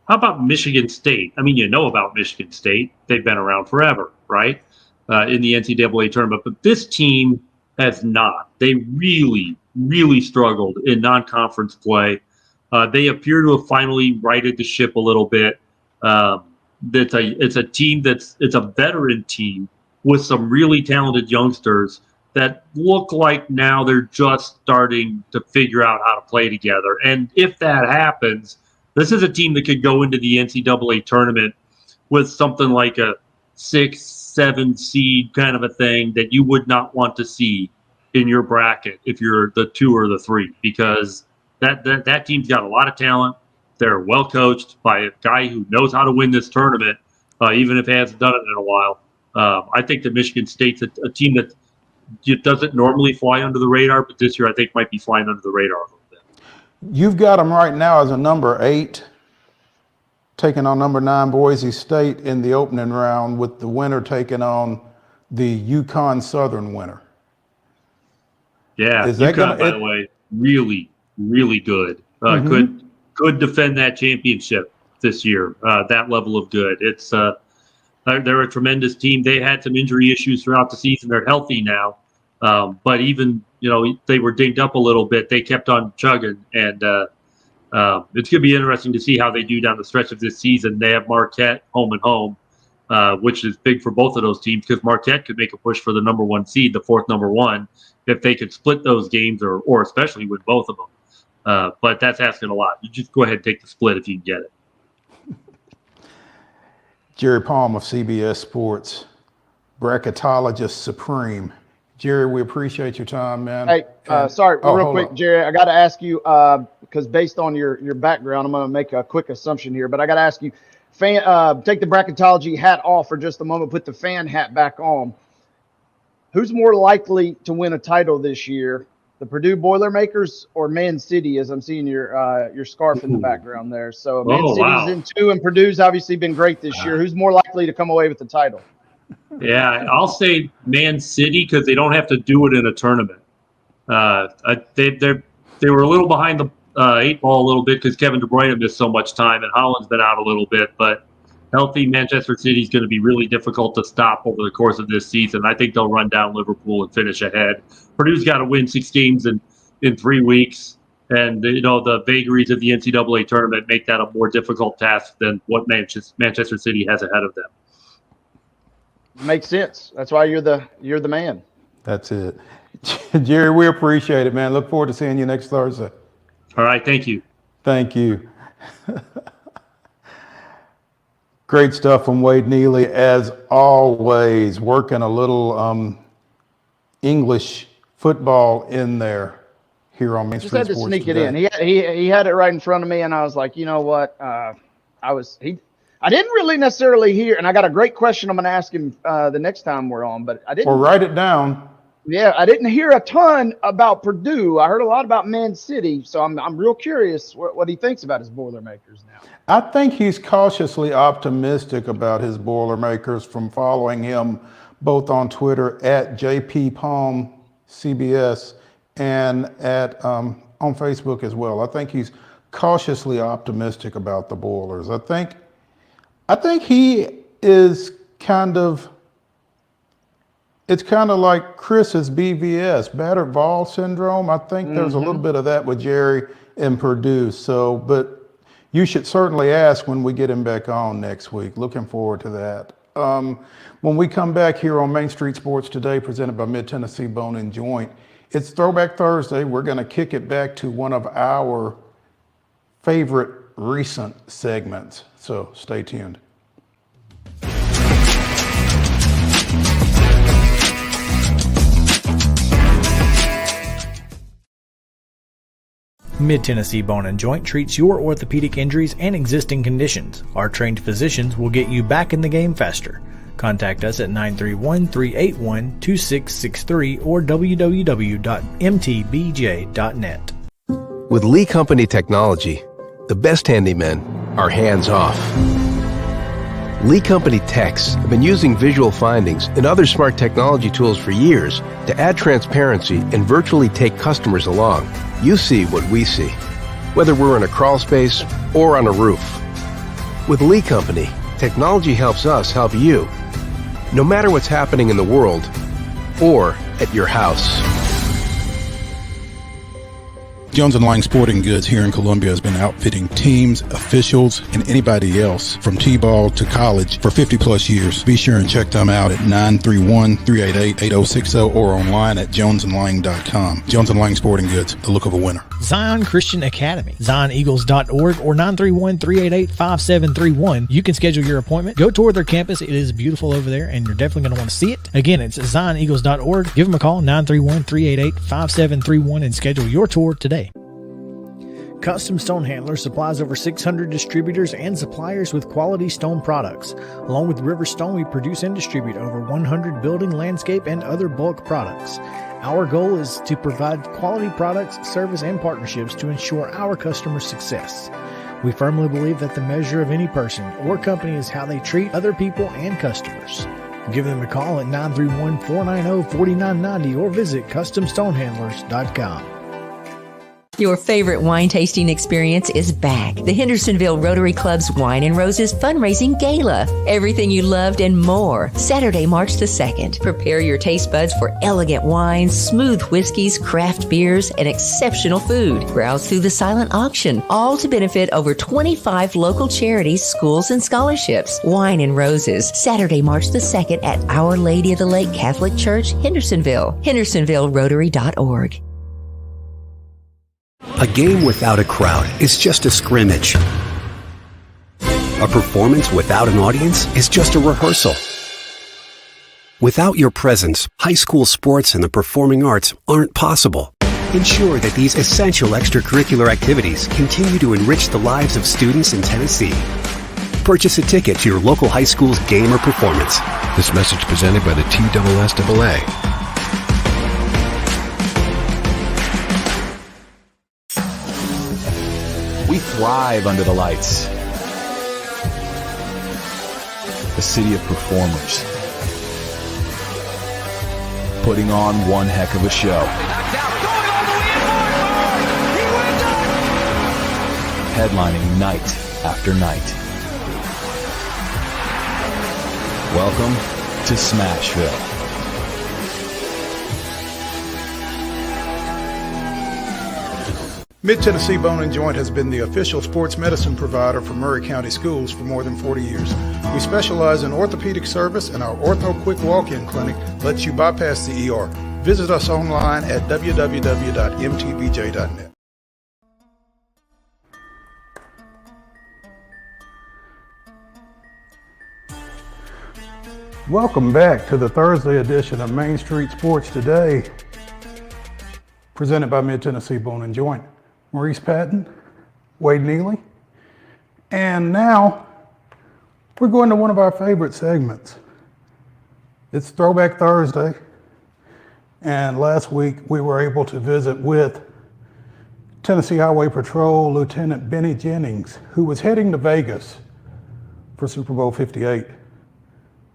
how about Michigan State? I mean, you know about Michigan State. They've been around forever, right? In the NCAA tournament. But this team has not. They really, really struggled in non-conference play. They appear to have finally righted the ship a little bit. It's a team it's a veteran team with some really talented youngsters that look like now they're just starting to figure out how to play together. And if that happens, this is a team that could go into the NCAA tournament with something like a 6-7 seed kind of a thing that you would not want to see in your bracket if you're the 2 or the 3, because that team's got a lot of talent. They're well coached by a guy who knows how to win this tournament, even if he hasn't done it in a while. I think that Michigan State's a team that doesn't normally fly under the radar, but this year I think might be flying under the radar a little bit. You've got them right now as a number 8, taking on number 9 Boise State in the opening round, with the winner taking on the UConn Southern winner. Yeah, UConn, by the way, really, really good. Could defend that championship this year. That level of good. It's they're a tremendous team. They had some injury issues throughout the season. They're healthy now, but even they were dinged up a little bit. They kept on chugging, and it's going to be interesting to see how they do down the stretch of this season. They have Marquette home and home, which is big for both of those teams because Marquette could make a push for the number 1 seed, the fourth number 1, if they could split those games or especially with both of them. But that's asking a lot. You just go ahead and take the split if you can get it. Jerry Palm of CBS Sports, bracketologist supreme. Jerry, we appreciate your time, man. Hey, sorry, real quick, Jerry, I got to ask you, because based on your background, I'm going to make a quick assumption here, but I got to ask you, take the bracketology hat off for just a moment, put the fan hat back on. Who's more likely to win a title this year, the Purdue Boilermakers or Man City, as I'm seeing your scarf in the background there? So Man City's in 2, and Purdue's obviously been great this year. Who's more likely to come away with the title? Yeah, I'll say Man City because they don't have to do it in a tournament. They were a little behind the 8 ball a little bit because Kevin De Bruyne missed so much time, and Holland's been out a little bit. But healthy Manchester City is going to be really difficult to stop over the course of this season. I think they'll run down Liverpool and finish ahead. Purdue's got to win 6 games in 3 weeks, and the vagaries of the NCAA tournament make that a more difficult task than what Manchester City has ahead of them. Makes sense. That's why you're the man. That's it. Jerry, we appreciate it, man. Look forward to seeing you next Thursday. All right. Thank you. Thank you. Great stuff from Wade Neely, as always, working a little English football in there here on Main Street Sports. Just had to sneak it in. He had it right in front of me, and I was like, you know what? I didn't really necessarily hear, and I got a great question I'm going to ask him the next time we're on, but I didn't. Or write it down. Yeah, I didn't hear a ton about Purdue. I heard a lot about Man City, so I'm real curious what he thinks about his Boilermakers now. I think he's cautiously optimistic about his Boilermakers from following him both on Twitter at JP Palm CBS and at on Facebook as well. I think he's cautiously optimistic about the Boilers. I think he is it's kind of like Chris's BVS, battered ball syndrome. I think there's a little bit of that with Jerry and Purdue. So, but you should certainly ask when we get him back on next week. Looking forward to that. When we come back here on Main Street Sports Today, presented by Mid-Tennessee Bone and Joint, it's Throwback Thursday. We're going to kick it back to one of our favorite recent segments. So stay tuned. Mid-Tennessee Bone and Joint treats your orthopedic injuries and existing conditions. Our trained physicians will get you back in the game faster. Contact us at 931-381-2663 or www.mtbj.net. With Lee Company technology, the best handymen are hands-off. Lee Company techs have been using visual findings and other smart technology tools for years to add transparency and virtually take customers along. You see what we see, whether we're in a crawl space or on a roof. With Lee Company, technology helps us help you, no matter what's happening in the world or at your house. Jones & Lang Sporting Goods here in Columbia has been outfitting teams, officials, and anybody else from T-ball to college for 50 plus years. Be sure and check them out at 931-388-8060 or online at jonesandlang.com. Jones & Lang Sporting Goods, the look of a winner. Zion Christian Academy, zioneagles.org or 931-388-5731. You can schedule your appointment. Go tour their campus. It is beautiful over there, and you're definitely going to want to see it. Again, it's zioneagles.org. Give them a call, 931-388-5731, and schedule your tour today. Custom Stone Handlers supplies over 600 distributors and suppliers with quality stone products. Along with River Stone, we produce and distribute over 100 building, landscape, and other bulk products. Our goal is to provide quality products, service, and partnerships to ensure our customers' success. We firmly believe that the measure of any person or company is how they treat other people and customers. Give them a call at 931-490-4990 or visit CustomStonehandlers.com. Your favorite wine tasting experience is back. The Hendersonville Rotary Club's Wine and Roses Fundraising Gala. Everything you loved and more. Saturday, March the 2nd. Prepare your taste buds for elegant wines, smooth whiskeys, craft beers, and exceptional food. Browse through the silent auction, all to benefit over 25 local charities, schools, and scholarships. Wine and Roses, Saturday, March the 2nd at Our Lady of the Lake Catholic Church, Hendersonville. HendersonvilleRotary.org. A game without a crowd is just a scrimmage. A performance without an audience is just a rehearsal. Without your presence, high school sports and the performing arts aren't possible. Ensure that these essential extracurricular activities continue to enrich the lives of students in Tennessee. Purchase a ticket to your local high school's game or performance. This message presented by the TSSAA. We thrive under the lights. The city of performers. Putting on one heck of a show. Headlining night after night. Welcome to Smashville. Mid-Tennessee Bone and Joint has been the official sports medicine provider for Murray County Schools for more than 40 years. We specialize in orthopedic service, and our Ortho Quick Walk-In Clinic lets you bypass the ER. Visit us online at www.mtbj.net. Welcome back to the Thursday edition of Main Street Sports Today, presented by Mid-Tennessee Bone and Joint. Maurice Patton, Wade Neely, and now we're going to one of our favorite segments. It's Throwback Thursday, and last week we were able to visit with Tennessee Highway Patrol Lieutenant Benny Jennings, who was heading to Vegas for Super Bowl 58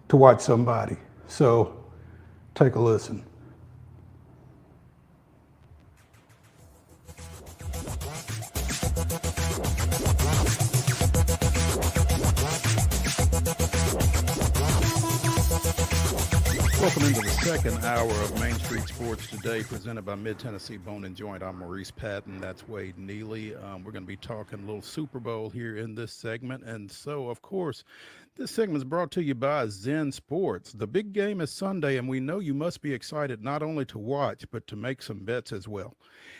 to watch somebody. So take a listen. Welcome into the second hour of Main Street Sports Today, presented by Mid-Tennessee Bone and Joint. I'm Maurice Patton. That's Wade Neely. We're going to be talking a little Super Bowl here in this segment. And so, of course, this segment is brought to you by Zen Sports. The big game is Sunday, and we know you must be excited not only to watch, but to make some bets as well.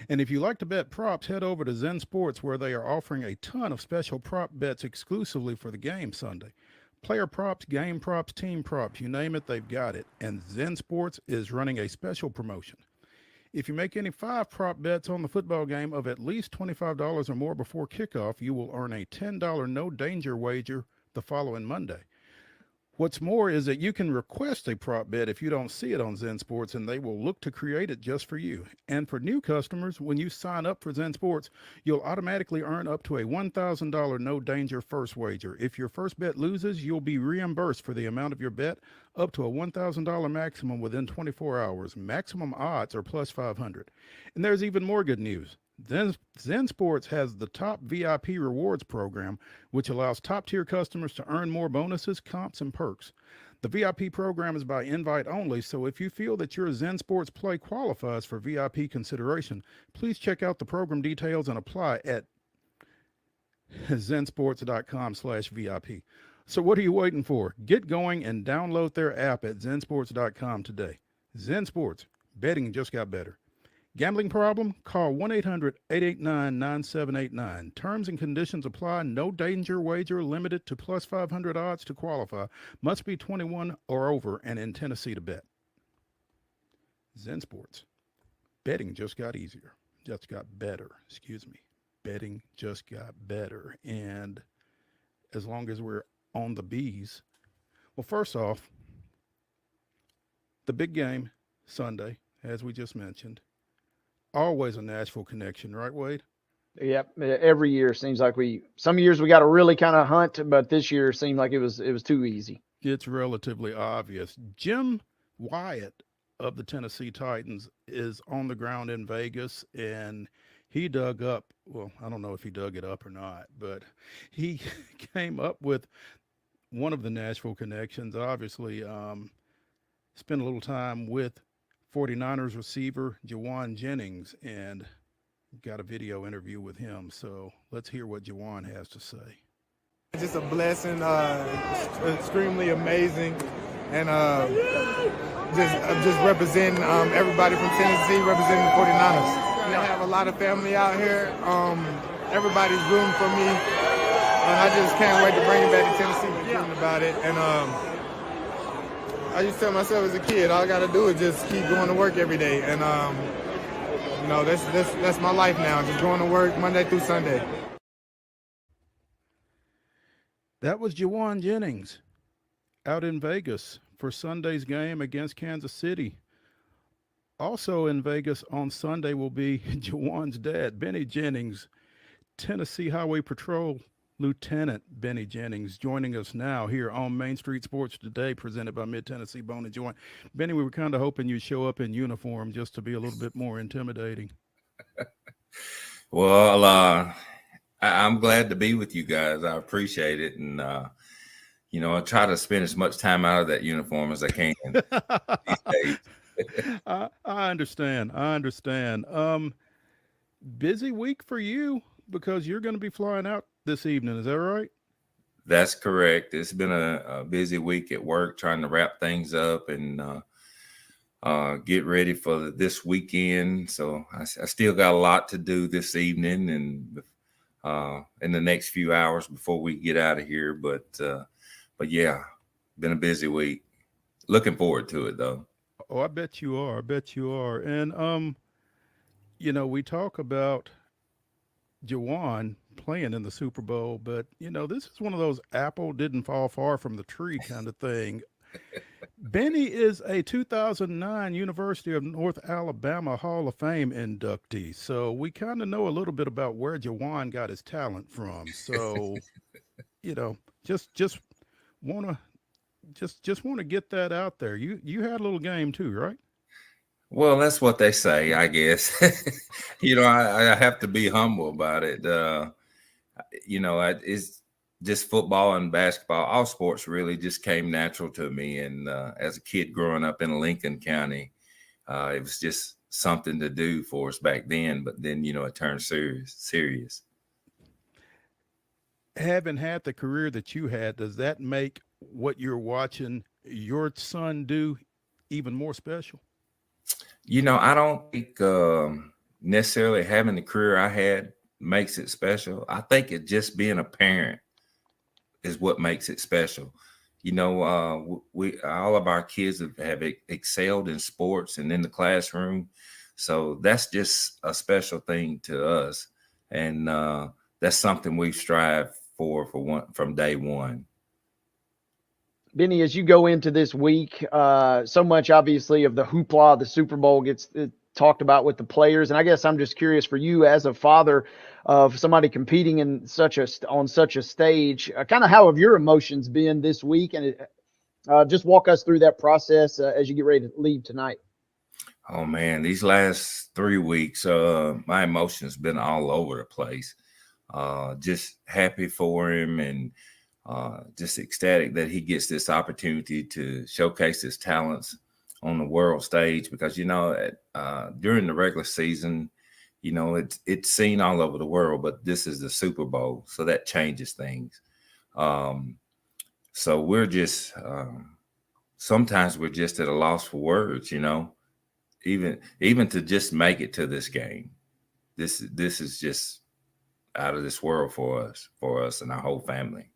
And if you like to bet props, head over to Zen Sports, where they are offering a ton of special prop bets exclusively for the game Sunday. Player props, game props, team props, you name it, they've got it. And Zen Sports is running a special promotion. If you make any 5 prop bets on the football game of at least $25 or more before kickoff, you will earn a $10 no danger wager the following Monday. What's more is that you can request a prop bet if you don't see it on Zen Sports, and they will look to create it just for you. And for new customers, when you sign up for Zen Sports, you'll automatically earn up to a $1,000 no danger first wager. If your first bet loses, you'll be reimbursed for the amount of your bet up to a $1,000 maximum within 24 hours. Maximum odds are plus 500. And there's even more good news. Zen Sports has the top VIP rewards program, which allows top-tier customers to earn more bonuses, comps, and perks. The VIP program is by invite only, so if you feel that your Zen Sports play qualifies for VIP consideration, please check out the program details and apply at zensports.com/VIP. So what are you waiting for? Get going and download their app at zensports.com today. Zen Sports, betting just got better. Gambling problem? Call 1-800-889-9789. Terms and conditions apply. No danger wager limited to plus 500 odds to qualify. Must be 21 or over and in Tennessee to bet. Zen Sports. Betting just got easier. Just got better. Excuse me. Betting just got better. And as long as we're on the bees, well, first off, the big game Sunday, as we just mentioned. Always a Nashville connection, right, Wade? Yep. Every year seems like some years we got to really kind of hunt, but this year it seemed like it was too easy. it's relatively obvious. Jim Wyatt of the Tennessee Titans is on the ground in Vegas, and he dug up, well, I don't know if he dug it up or not, but he came up with one of the Nashville connections. Obviously, spent a little time with 49ers receiver Jawan Jennings and got a video interview with him. So let's hear what Jawan has to say. Just a blessing, extremely amazing, and just representing everybody from Tennessee, representing the 49ers. I have a lot of family out here. Everybody's rooting for me, and I just can't wait to bring it back to Tennessee, thinking about it. And I used to tell myself as a kid, all I got to do is just keep going to work every day, and that's my life now, just going to work Monday through Sunday. That was Jawan Jennings out in Vegas for Sunday's game against Kansas City. Also in Vegas on Sunday will be Jawan's dad, Benny Jennings, Tennessee Highway Patrol Lieutenant Benny Jennings, joining us now here on Main Street Sports Today, presented by Mid-Tennessee Bone and Joint. Benny, we were kind of hoping you'd show up in uniform just to be a little bit more intimidating. Well, I'm glad to be with you guys. I appreciate it. And, I try to spend as much time out of that uniform as I can these days. I understand. Busy week for you because you're going to be flying out this evening. Is that right? That's correct. It's been a busy week at work trying to wrap things up and get ready for this weekend. So I still got a lot to do this evening and in the next few hours before we get out of here. But yeah, been a busy week. Looking forward to it though. Oh, I bet you are. And we talk about Jawan playing in the Super Bowl, but this is one of those apple didn't fall far from the tree kind of thing. Benny is a 2009 University of North Alabama Hall of Fame inductee, so we kind of know a little bit about where Jawan got his talent from. So, just want to get that out there. You had a little game too, right? Well, that's what they say, I guess. I have to be humble about it. It's just football and basketball. All sports really just came natural to me. And as a kid growing up in Lincoln County, it was just something to do for us back then. But then, it turned serious. Having had the career that you had, does that make what you're watching your son do even more special? I don't think necessarily having the career I had makes it special. I think it just being a parent is what makes it special. We all of our kids have excelled in sports and in the classroom. So that's just a special thing to us. And that's something we've strived for from day one. Benny, as you go into this week, so much obviously of the hoopla, the Super Bowl gets talked about with the players. And I guess I'm just curious for you as a father of somebody competing on such a stage, kind of how have your emotions been this week? And just walk us through that process as you get ready to leave tonight. Oh man, these last 3 weeks, my emotions been all over the place. Just happy for him and just ecstatic that he gets this opportunity to showcase his talents on the world stage because, during the regular season, it's seen all over the world, but this is the Super Bowl. So that changes things. So we're just, sometimes we're just at a loss for words, even to just make it to this game. This is just out of this world for us and our whole family.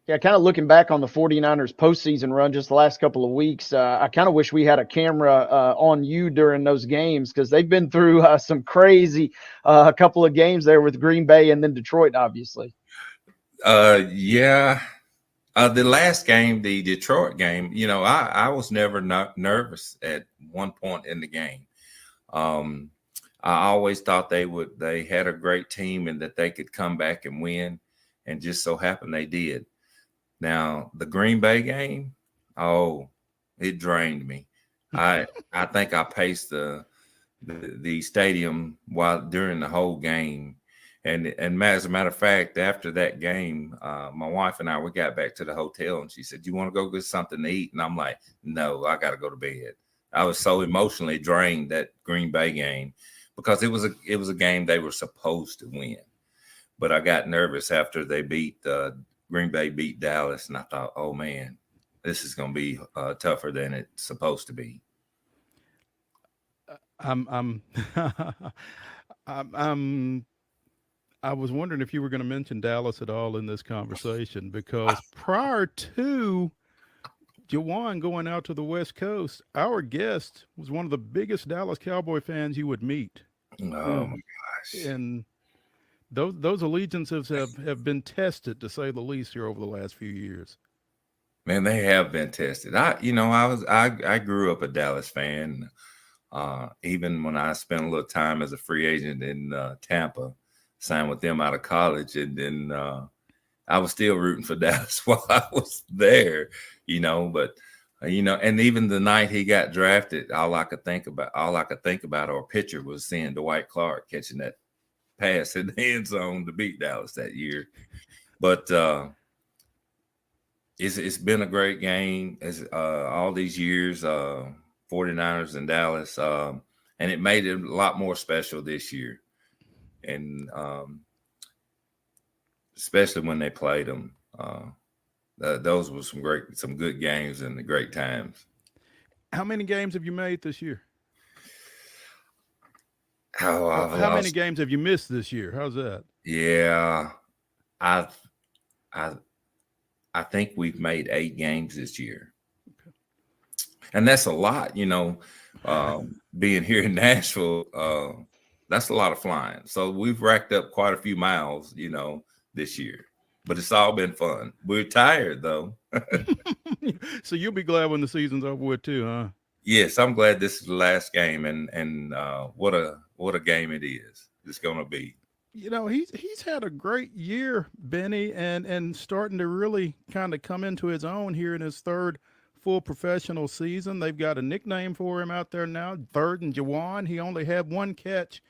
Yeah, kind of looking back on the 49ers postseason run just the last couple of weeks, I kind of wish we had a camera on you during those games because they've been through some crazy couple of games there with Green Bay and then Detroit, obviously. Yeah. The last game, the Detroit game, I was never nervous at one point in the game. I always thought they had a great team and that they could come back and win, and just so happened they did. Now, the Green Bay game, Oh, it drained me. I think I paced the stadium during the whole game. And as a matter of fact, after that game, my wife and we got back to the hotel, and she said, "You want to go get something to eat?" And I'm like, "No, I got to go to bed." I was so emotionally drained that Green Bay game because it was a game they were supposed to win, but I got nervous after they Green Bay beat Dallas, and I thought, "Oh man, this is going to be tougher than it's supposed to be." I was wondering if you were going to mention Dallas at all in this conversation, because prior to Jawan going out to the West Coast, our guest was one of the biggest Dallas Cowboy fans you would meet. Oh my gosh! And those allegiances have been tested, to say the least, here over the last few years. Man, they have been tested. I grew up a Dallas fan. Even when I spent a little time as a free agent in Tampa, signed with them out of college, and then I was still rooting for Dallas while I was there, but and even the night he got drafted, all I could think about or picture was seeing Dwight Clark catching that pass in the end zone to beat Dallas that year. But it's been a great game as all these years, 49ers in Dallas, and it made it a lot more special this year. And especially when they played them, those were some good games and the great times. How many games have you made this year? How many games have you missed this year? How's that? Yeah, I think we've made 8 games this year, and that's a lot. Being here in Nashville, that's a lot of flying. So we've racked up quite a few miles, this year. But it's all been fun. We're tired though. So you'll be glad when the season's over with too, huh? Yes, I'm glad this is the last game, and what a game it is. It's gonna be. He's had a great year, Benny, and starting to really kind of come into his own here in his third full professional season. They've got a nickname for him out there now, Third and Jawan. He only had 1 catch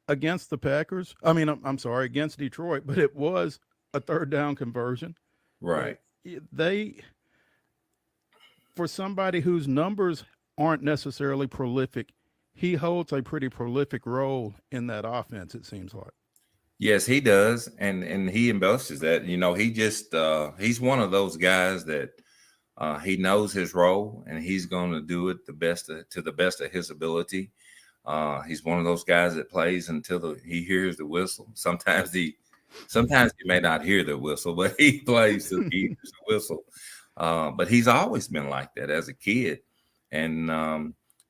against the Packers. I mean, I'm sorry, against Detroit, but it was a 3rd down conversion. Right. For somebody whose numbers aren't necessarily prolific, he holds a pretty prolific role in that offense, it seems like. Yes, he does, and he embellishes that. He's one of those guys that he knows his role, and he's going to do it to the best of his ability. He's one of those guys that plays until he hears the whistle. Sometimes he may not hear the whistle, but he plays till he hears the whistle. But he's always been like that as a kid, and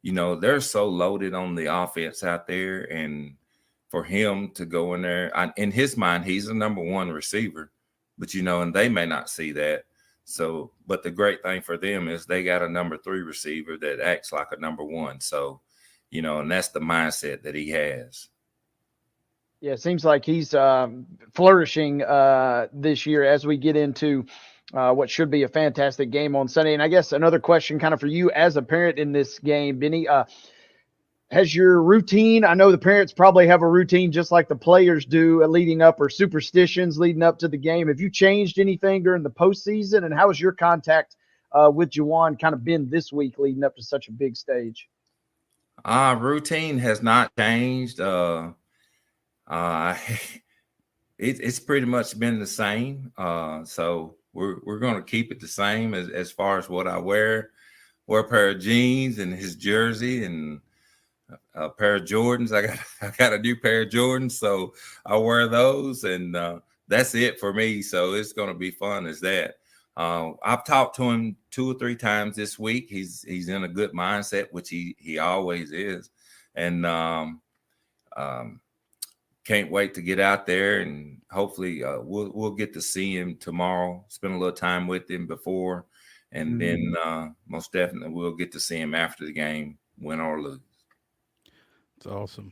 they're so loaded on the offense out there, and for him to go in there, in his mind, he's a number 1 receiver, but and they may not see that. So, but the great thing for them is they got a number 3 receiver that acts like a number 1. So, and that's the mindset that he has. Yeah, it seems like he's flourishing this year as we get into what should be a fantastic game on Sunday. And I guess another question kind of for you as a parent in this game, Benny, has your routine, I know the parents probably have a routine just like the players do leading up, or superstitions leading up to the game. Have you changed anything during the postseason? And how has your contact with Jawan kind of been this week leading up to such a big stage? Routine has not changed. It's pretty much been the same. So we're going to keep it the same as far as what I wear. Wear a pair of jeans and his jersey and a pair of Jordans. I got a new pair of Jordans, so I wear those, and that's it for me. So it's going to be fun as that. I've talked to him 2 or 3 times this week. He's in a good mindset, which he always is, and can't wait to get out there, and hopefully we'll get to see him tomorrow. Spend a little time with him before, and then most definitely we'll get to see him after the game, win or lose. It's awesome.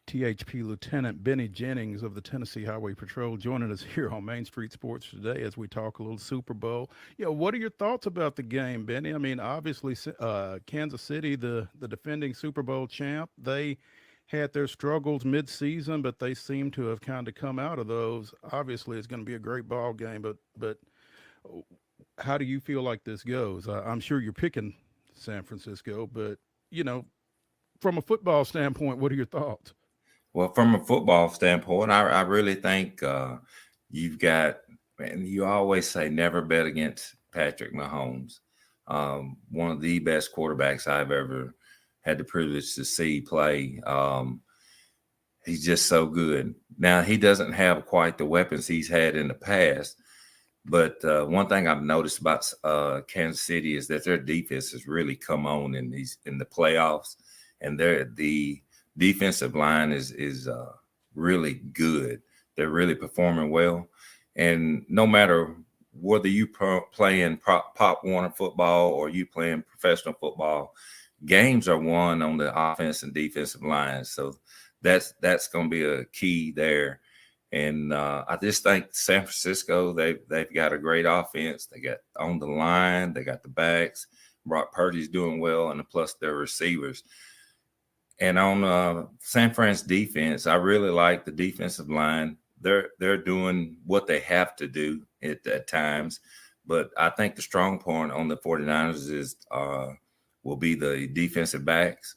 THP Lieutenant Benny Jennings of the Tennessee Highway Patrol joining us here on Main Street Sports today as we talk a little Super Bowl. What are your thoughts about the game, Benny? I mean, obviously, Kansas City, the defending Super Bowl champ, they had their struggles mid-season, but they seem to have kind of come out of those. Obviously, it's going to be a great ball game, but how do you feel like this goes? I'm sure you're picking San Francisco, but, from a football standpoint, what are your thoughts? Well, from a football standpoint, I really think you've got, and you always say never bet against Patrick Mahomes, one of the best quarterbacks I've ever had the privilege to see play. He's just so good. Now, he doesn't have quite the weapons he's had in the past, but one thing I've noticed about Kansas City is that their defense has really come on in the playoffs, and the defensive line is really good. They're really performing well. And no matter whether you playing Pop Warner football or you playing professional football, games are won on the offense and defensive lines. So that's going to be a key there. And I just think San Francisco, they've got a great offense. They got on the line, they got the backs. Brock Purdy's doing well, and plus their receivers. And on San Fran's defense, I really like the defensive line. They're doing what they have to do at times. But I think the strong point on the 49ers will be the defensive backs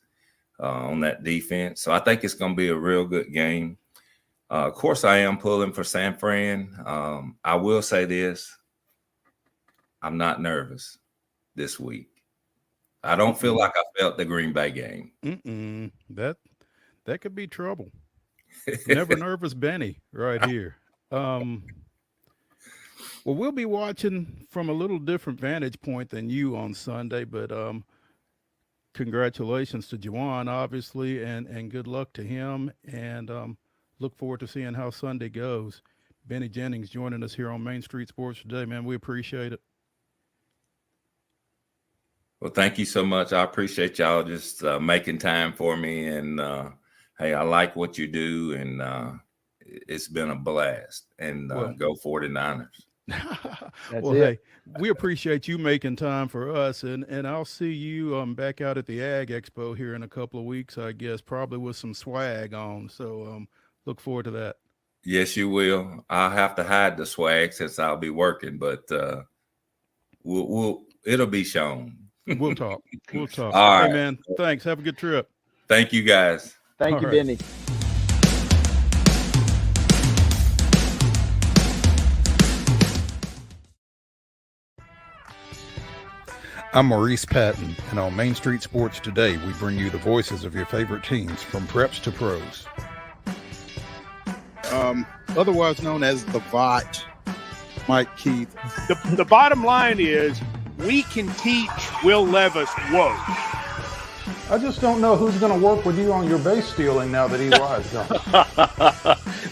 on that defense. So I think it's going to be a real good game. Of course, I am pulling for San Fran. I will say this. I'm not nervous this week. I don't feel like I felt the Green Bay game. That could be trouble. Never nervous Benny right here. Well, we'll be watching from a little different vantage point than you on Sunday, but congratulations to Juwan, obviously, and good luck to him, and look forward to seeing how Sunday goes. Benny Jennings joining us here on Main Street Sports today, man. We appreciate it. Well, thank you so much. I appreciate y'all just making time for me. And, hey, I like what you do, and it's been a blast. And go 49ers. Hey, we appreciate you making time for us. And I'll see you back out at the Ag Expo here in a couple of weeks, I guess, probably with some swag on. So look forward to that. Yes, you will. I'll have to hide the swag since I'll be working, but it'll be shown. We'll talk. All right, right, man. Thanks. Have a good trip. Thank you, guys. Thank you, Benny. I'm Maurice Patton, and on Main Street Sports today, we bring you the voices of your favorite teams from preps to pros. Otherwise known as the VOT, Mike Keith. The bottom line is we can teach Will Levis woke. I just don't know who's going to work with you on your base stealing now that Eli's gone.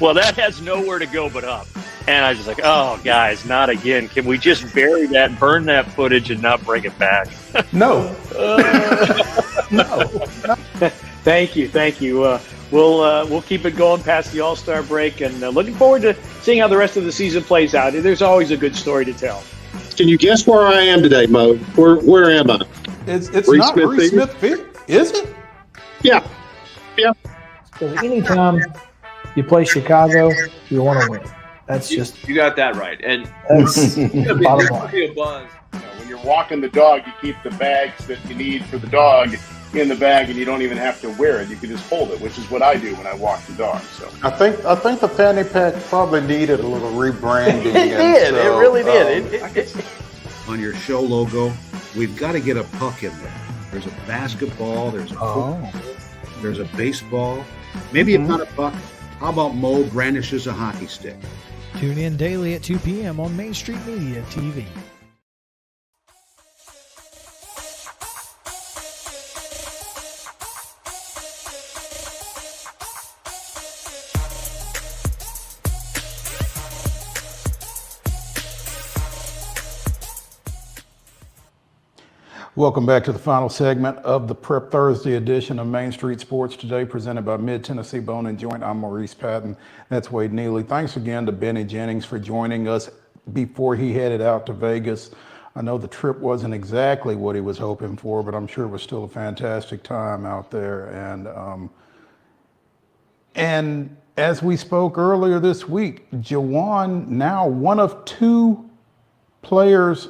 Well, that has nowhere to go but up. And I was just like, oh, guys, not again. Can we just bury that, burn that footage, and not bring it back? No. No. Thank you. We'll keep it going past the All-Star break, and looking forward to seeing how the rest of the season plays out. There's always a good story to tell. Can you guess where I am today, Mo? Where am I? It's not Reese Smith Field, is it? Yeah. So anytime you play Chicago, you want to win. That's you got that right. And that's bottom line. be a buzz. When you're walking the dog, you keep the bags that you need for the dog in the bag, and you don't even have to wear it. You can just hold it, which is what I do when I walk the dog. So I think the fanny pack probably needed a little rebranding. It did. It really did. On your show logo, we've got to get a puck in there. There's a basketball. There's a football. There's a baseball. Maybe not a puck. How about Mo brandishes a hockey stick? Tune in daily at 2 p.m. on Main Street Media TV. Welcome back to the final segment of the Prep Thursday edition of Main Street Sports Today, presented by Mid-Tennessee Bone and Joint. I'm Maurice Patton. That's Wade Neely. Thanks again to Benny Jennings for joining us before he headed out to Vegas. I know the trip wasn't exactly what he was hoping for, but I'm sure it was still a fantastic time out there. And as we spoke earlier this week, Jawan, now one of two players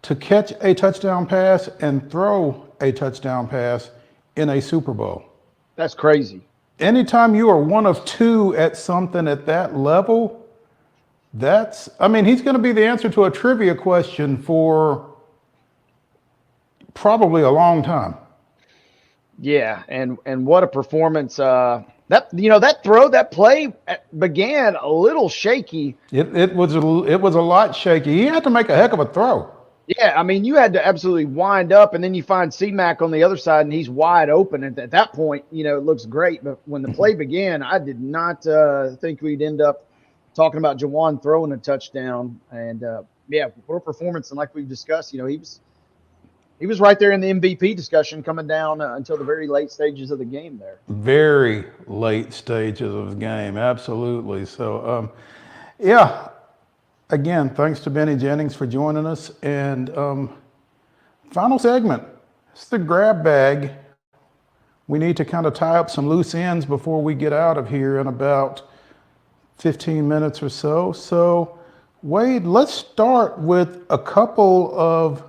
to catch a touchdown pass and throw a touchdown pass in a Super Bowl. That's crazy. Anytime you are one of two at something at that level, he's going to be the answer to a trivia question for probably a long time. Yeah, and what a performance. That play began a little shaky. It was a lot shaky. He had to make a heck of a throw. Yeah, I mean, you had to absolutely wind up, and then you find C-Mac on the other side, and he's wide open. And at that point, it looks great. But when the play began, I did not think we'd end up talking about Jawan throwing a touchdown. And, what a performance. And like we've discussed, he was right there in the MVP discussion coming down until the very late stages of the game there. Very late stages of the game, absolutely. So, again, thanks to Benny Jennings for joining us. And final segment, it's the grab bag. We need to kind of tie up some loose ends before we get out of here in about 15 minutes or so. So, Wade, let's start with a couple of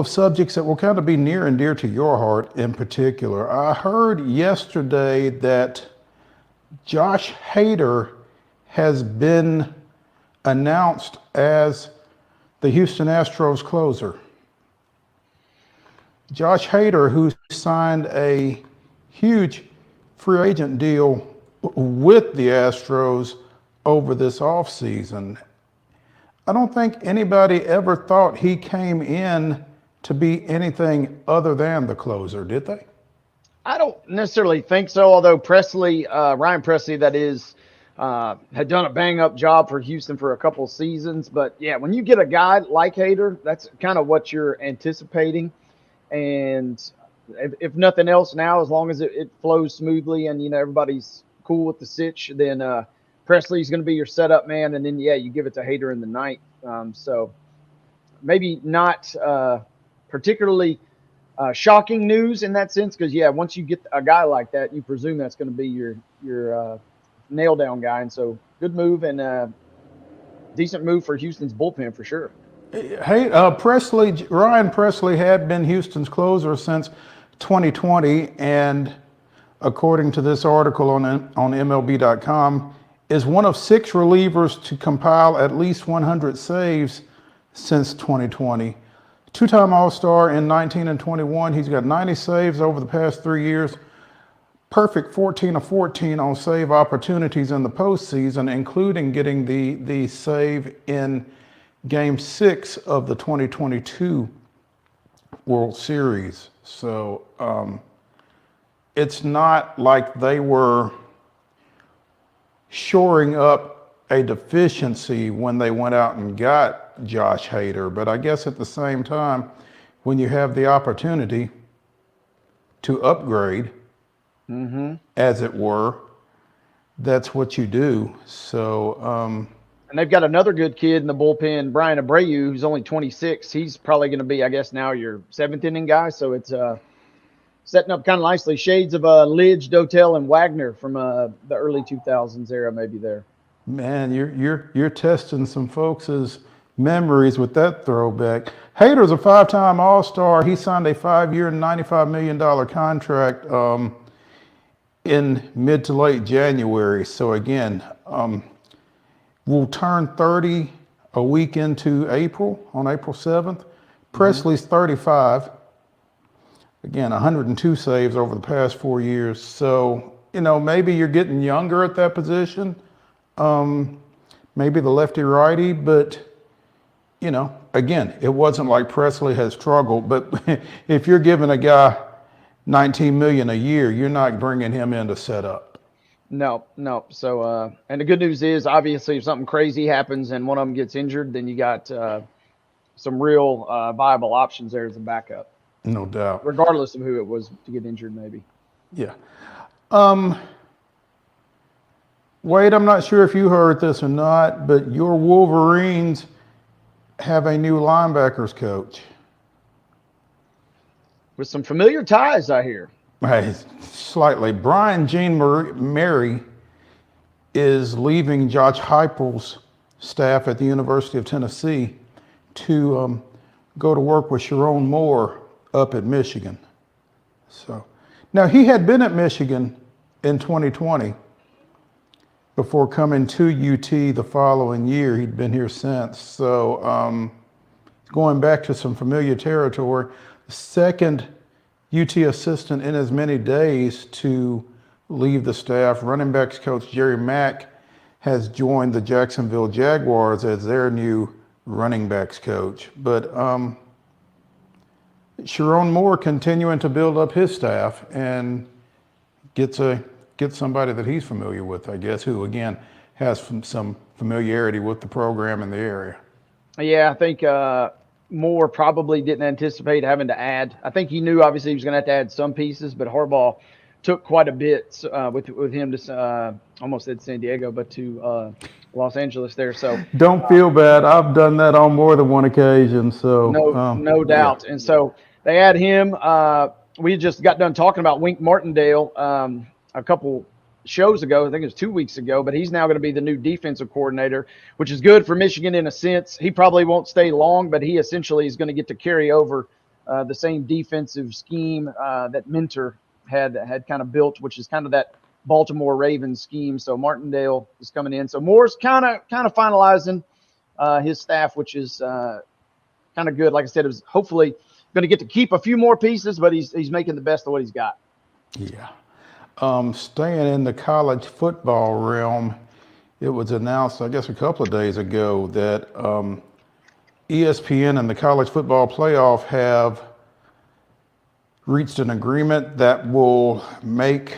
subjects that will kind of be near and dear to your heart in particular. I heard yesterday that Josh Hader has been announced as the Houston Astros closer. Josh Hader, who signed a huge free agent deal with the Astros over this offseason. I don't think anybody ever thought he came in to be anything other than the closer, did they? I don't necessarily think so, although Ryan Presley, that is, had done a bang-up job for Houston for a couple of seasons. But, yeah, when you get a guy like Hader, that's kind of what you're anticipating. And if nothing else now, as long as it flows smoothly and, everybody's cool with the sitch, then Presley's going to be your setup man. And then, you give it to Hader in the ninth. So maybe not particularly shocking news in that sense because, once you get a guy like that, you presume that's going to be your nail down guy. And so good move and decent move for Houston's bullpen for sure. Hey, Ryan Presley had been Houston's closer since 2020, and according to this article on MLB.com, is one of 6 relievers to compile at least 100 saves since 2020. Two-time All-Star in 19 and 21. He's got 90 saves over the past 3 years. Perfect 14 of 14 on save opportunities in the postseason, including getting the save in Game 6 of the 2022 World Series. So it's not like they were shoring up a deficiency when they went out and got Josh Hader. But I guess at the same time, when you have the opportunity to upgrade, as it were, that's what you do. So, and they've got another good kid in the bullpen, Brian Abreu, who's only 26. He's probably going to be, I guess, now your 7th inning guy. So it's setting up kind of nicely. Shades of Lidge, Dotel, and Wagner from the early 2000s era, maybe there. Man, you're testing some folks' memories with that throwback. Hader's a 5-time All-Star. He signed a 5-year, $95 million contract in mid to late January. So again, we'll turn 30 a week into April, on April 7th. Presley's 35. Again, 102 saves over the past 4 years. So, maybe you're getting younger at that position. Maybe the lefty-righty, but, again, it wasn't like Presley has struggled. But if you're giving a guy $19 million a year, you're not bringing him in to set up. No. So, and the good news is, obviously, if something crazy happens and one of them gets injured, then you got some real viable options there as a backup. No doubt. Regardless of who it was to get injured, maybe. Yeah. Wade, I'm not sure if you heard this or not, but your Wolverines have a new linebackers coach. With some familiar ties, I hear. Right, slightly. Brian Jean Mary is leaving Josh Heupel's staff at the University of Tennessee to go to work with Sharon Moore up at Michigan. So now he had been at Michigan in 2020 before coming to UT the following year. He'd been here since. So going back to some familiar territory, the second UT assistant in as many days to leave the staff. Running backs coach Jerry Mack has joined the Jacksonville Jaguars as their new running backs coach. But Sharon Moore continuing to build up his staff and get somebody that he's familiar with, I guess, who again has some familiarity with the program in the area. Yeah, I think Moore probably didn't anticipate having to add. I think he knew obviously he was going to have to add some pieces, but Harbaugh took quite a bit with him to almost said San Diego, but to Los Angeles there. So don't feel bad. I've done that on more than one occasion. So no doubt. Yeah. And so they add him. We just got done talking about Wink Martindale a couple shows ago. I think it was 2 weeks ago, but he's now going to be the new defensive coordinator, which is good for Michigan in a sense. He probably won't stay long, but he essentially is going to get to carry over the same defensive scheme that Mentor had kind of built, which is kind of that Baltimore Ravens scheme. So Martindale is coming in. So Moore's kind of finalizing his staff, which is kind of good. Like I said, it was hopefully going to get to keep a few more pieces, but he's making the best of what he's got. Yeah. Staying in the college football realm, it was announced, I guess, a couple of days ago that ESPN and the College Football Playoff have reached an agreement that will make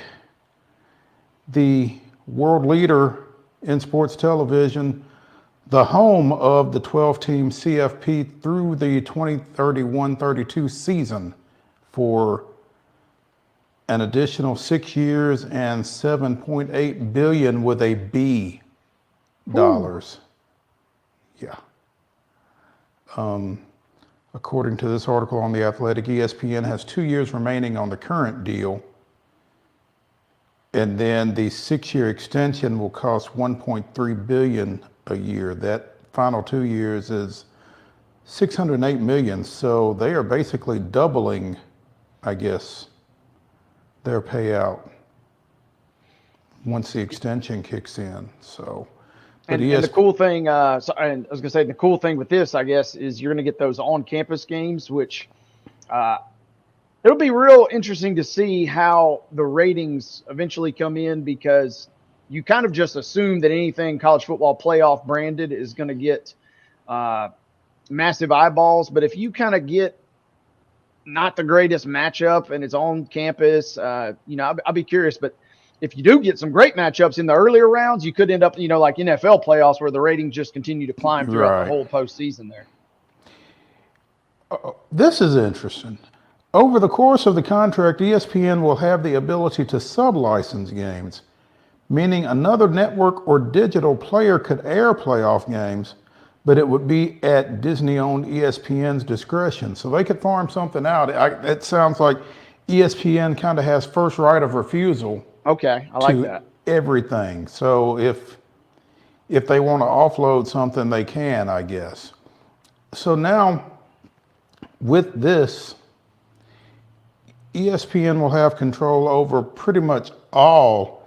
the world leader in sports television the home of the 12-team CFP through the 2031-32 season for an additional 6 years and $7.8 billion with a B dollars. Yeah. According to this article on The Athletic, ESPN has 2 years remaining on the current deal. And then the 6-year extension will cost $1.3 billion a year. That final 2 years is $608 million. So they are basically doubling, I guess, their payout once the extension kicks in. So, and the cool thing, I was going to say, the cool thing with this, I guess, is you're going to get those on-campus games, which it'll be real interesting to see how the ratings eventually come in, because you kind of just assume that anything college football playoff branded is going to get massive eyeballs. But if you kind of get not the greatest matchup and it's on campus, I'll be curious. But if you do get some great matchups in the earlier rounds, you could end up, like NFL playoffs where the ratings just continue to climb throughout the whole postseason there. This is interesting. Over the course of the contract, ESPN will have the ability to sub-license games, meaning another network or digital player could air playoff games, but it would be at Disney-owned ESPN's discretion. So they could farm something out. It sounds like ESPN kind of has first right of refusal. Okay, I like that. Everything. So if they want to offload something, they can, I guess. So now, with this, ESPN will have control over pretty much all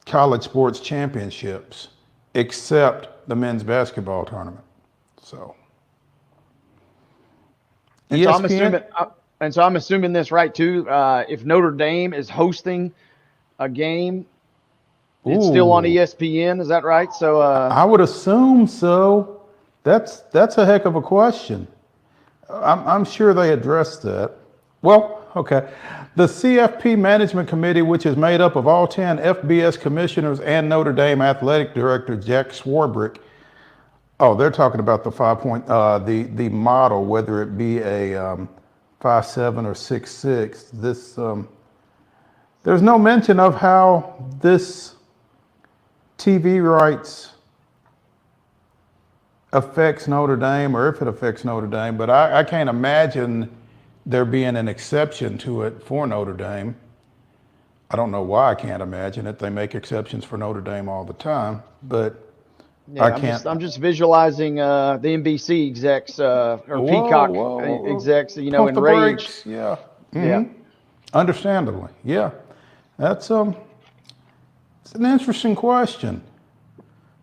college sports championships, except the men's basketball tournament. So, and so I'm assuming this right too. If Notre Dame is hosting a game, it's still on ESPN. Is that right? So I would assume so. That's a heck of a question. I'm sure they addressed that. Well, okay. The CFP Management Committee, which is made up of all 10 FBS commissioners and Notre Dame athletic director Jack Swarbrick, Oh, they're talking about the 5 point, the model, whether it be a 5.7 or 6.6. This there's no mention of how this TV rights affects Notre Dame, or if it affects Notre Dame. But I can't imagine there being an exception to it for Notre Dame. I don't know why I can't imagine it. They make exceptions for Notre Dame all the time, but. Yeah, I'm just visualizing the NBC execs or Peacock execs, you know, Pump the enraged. brakes. Yeah. Yeah. Understandably. Yeah. That's it's an interesting question.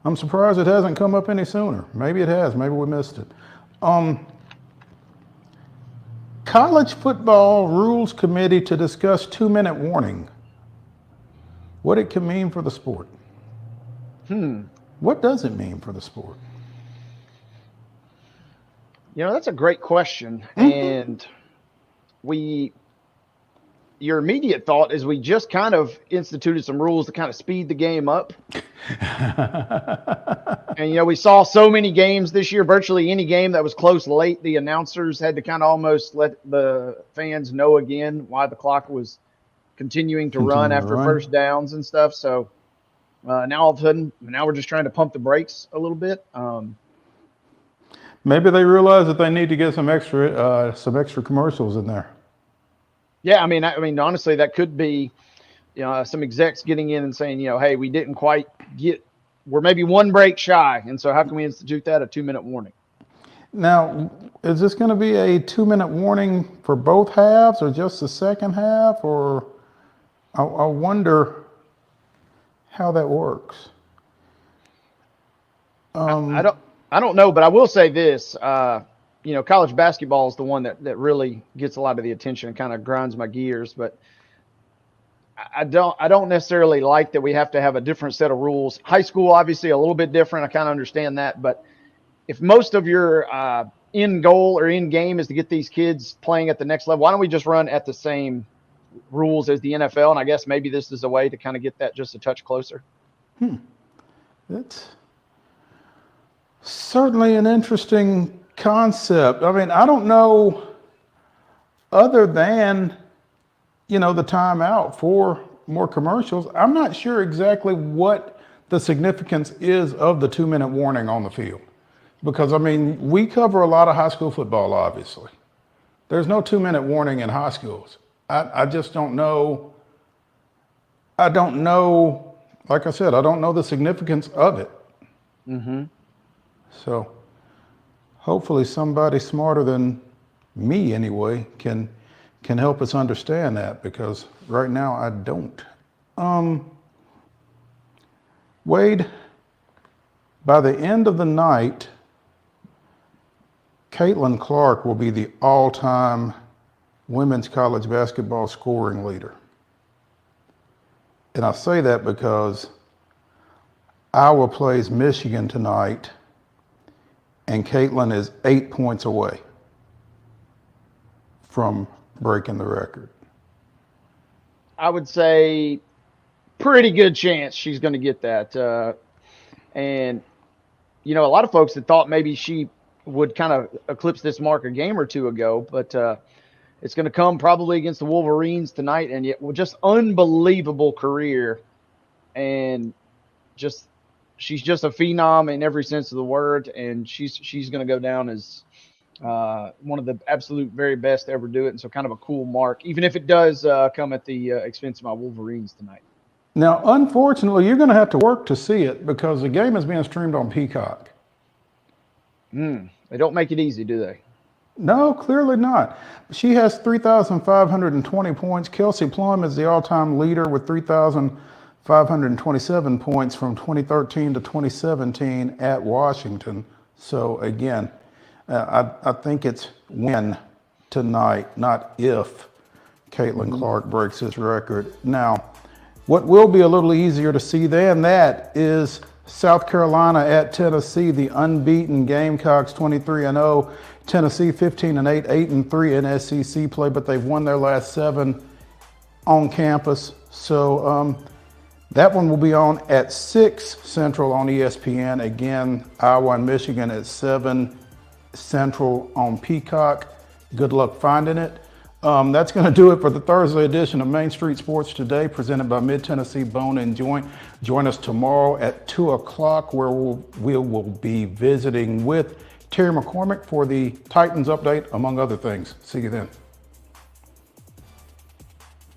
I'm surprised it hasn't come up any sooner. Maybe it has. Maybe we missed it. College Football Rules Committee to discuss 2-minute warning. What it can mean for the sport. What does it mean for the sport? You know, that's a great question. And your immediate thought is we just kind of instituted some rules to kind of speed the game up. And, you know, we saw so many games this year, virtually any game that was close late, the announcers had to kind of almost let the fans know again why the clock was continuing to run after first downs and stuff. So, now all of a sudden, now we're just trying to pump the brakes a little bit. Maybe they realize that they need to get some extra commercials in there. Yeah, I mean, honestly, that could be, you know, some execs getting in and saying, you know, hey, we didn't quite we're maybe one break shy, and so how can we institute that, a 2-minute warning? Now, is this going to be a 2-minute warning for both halves, or just the second half, or I wonder how that works. I don't know, but I will say this. You know, college basketball is the one that really gets a lot of the attention and kind of grinds my gears. But I don't necessarily like that we have to have a different set of rules. High school, obviously, a little bit different. I kind of understand that. But if most of your end goal or end game is to get these kids playing at the next level, why don't we just run at the same rules as the NFL? And I guess maybe this is a way to kind of get that just a touch closer. That's certainly an interesting concept. I mean, I don't know, other than, you know, the timeout for more commercials, I'm not sure exactly what the significance is of the 2-minute warning on the field. Because, I mean, we cover a lot of high school football, obviously. There's no 2-minute warning in high schools. I just don't know. I don't know, like I said, I don't know the significance of it. So hopefully somebody smarter than me anyway can help us understand that, because right now I don't. Wade, by the end of the night, Caitlin Clark will be the all-time women's college basketball scoring leader. And I say that because Iowa plays Michigan tonight, and Caitlin is 8 points away from breaking the record. I would say pretty good chance she's going to get that. And, you know, a lot of folks had thought maybe she would kind of eclipse this mark a game or two ago, but it's going to come probably against the Wolverines tonight. And yet, just unbelievable career. And just, she's just a phenom in every sense of the word. And she's going to go down as one of the absolute very best to ever do it. And so kind of a cool mark, even if it does come at the expense of my Wolverines tonight. Now, unfortunately, you're going to have to work to see it because the game is being streamed on Peacock. They don't make it easy, do they? No, clearly not. She has 3,520 points. Kelsey Plum is the all-time leader with 3,527 points from 2013 to 2017 at Washington. So again, I think it's when tonight, not if Caitlin Clark breaks his record. Now, what will be a little easier to see than that is South Carolina at Tennessee, the unbeaten Gamecocks 23-0. Tennessee 15-8, 8-3 in SEC play, but they've won their last 7 on campus. So That one will be on at 6 Central on ESPN. Again, Iowa and Michigan at 7 Central on Peacock. Good luck finding it. That's going to do it for the Thursday edition of Main Street Sports Today, presented by Mid-Tennessee Bone and Joint. Join us tomorrow at 2 o'clock, where we will be visiting with Terry McCormick for the Titans update, among other things. See you then.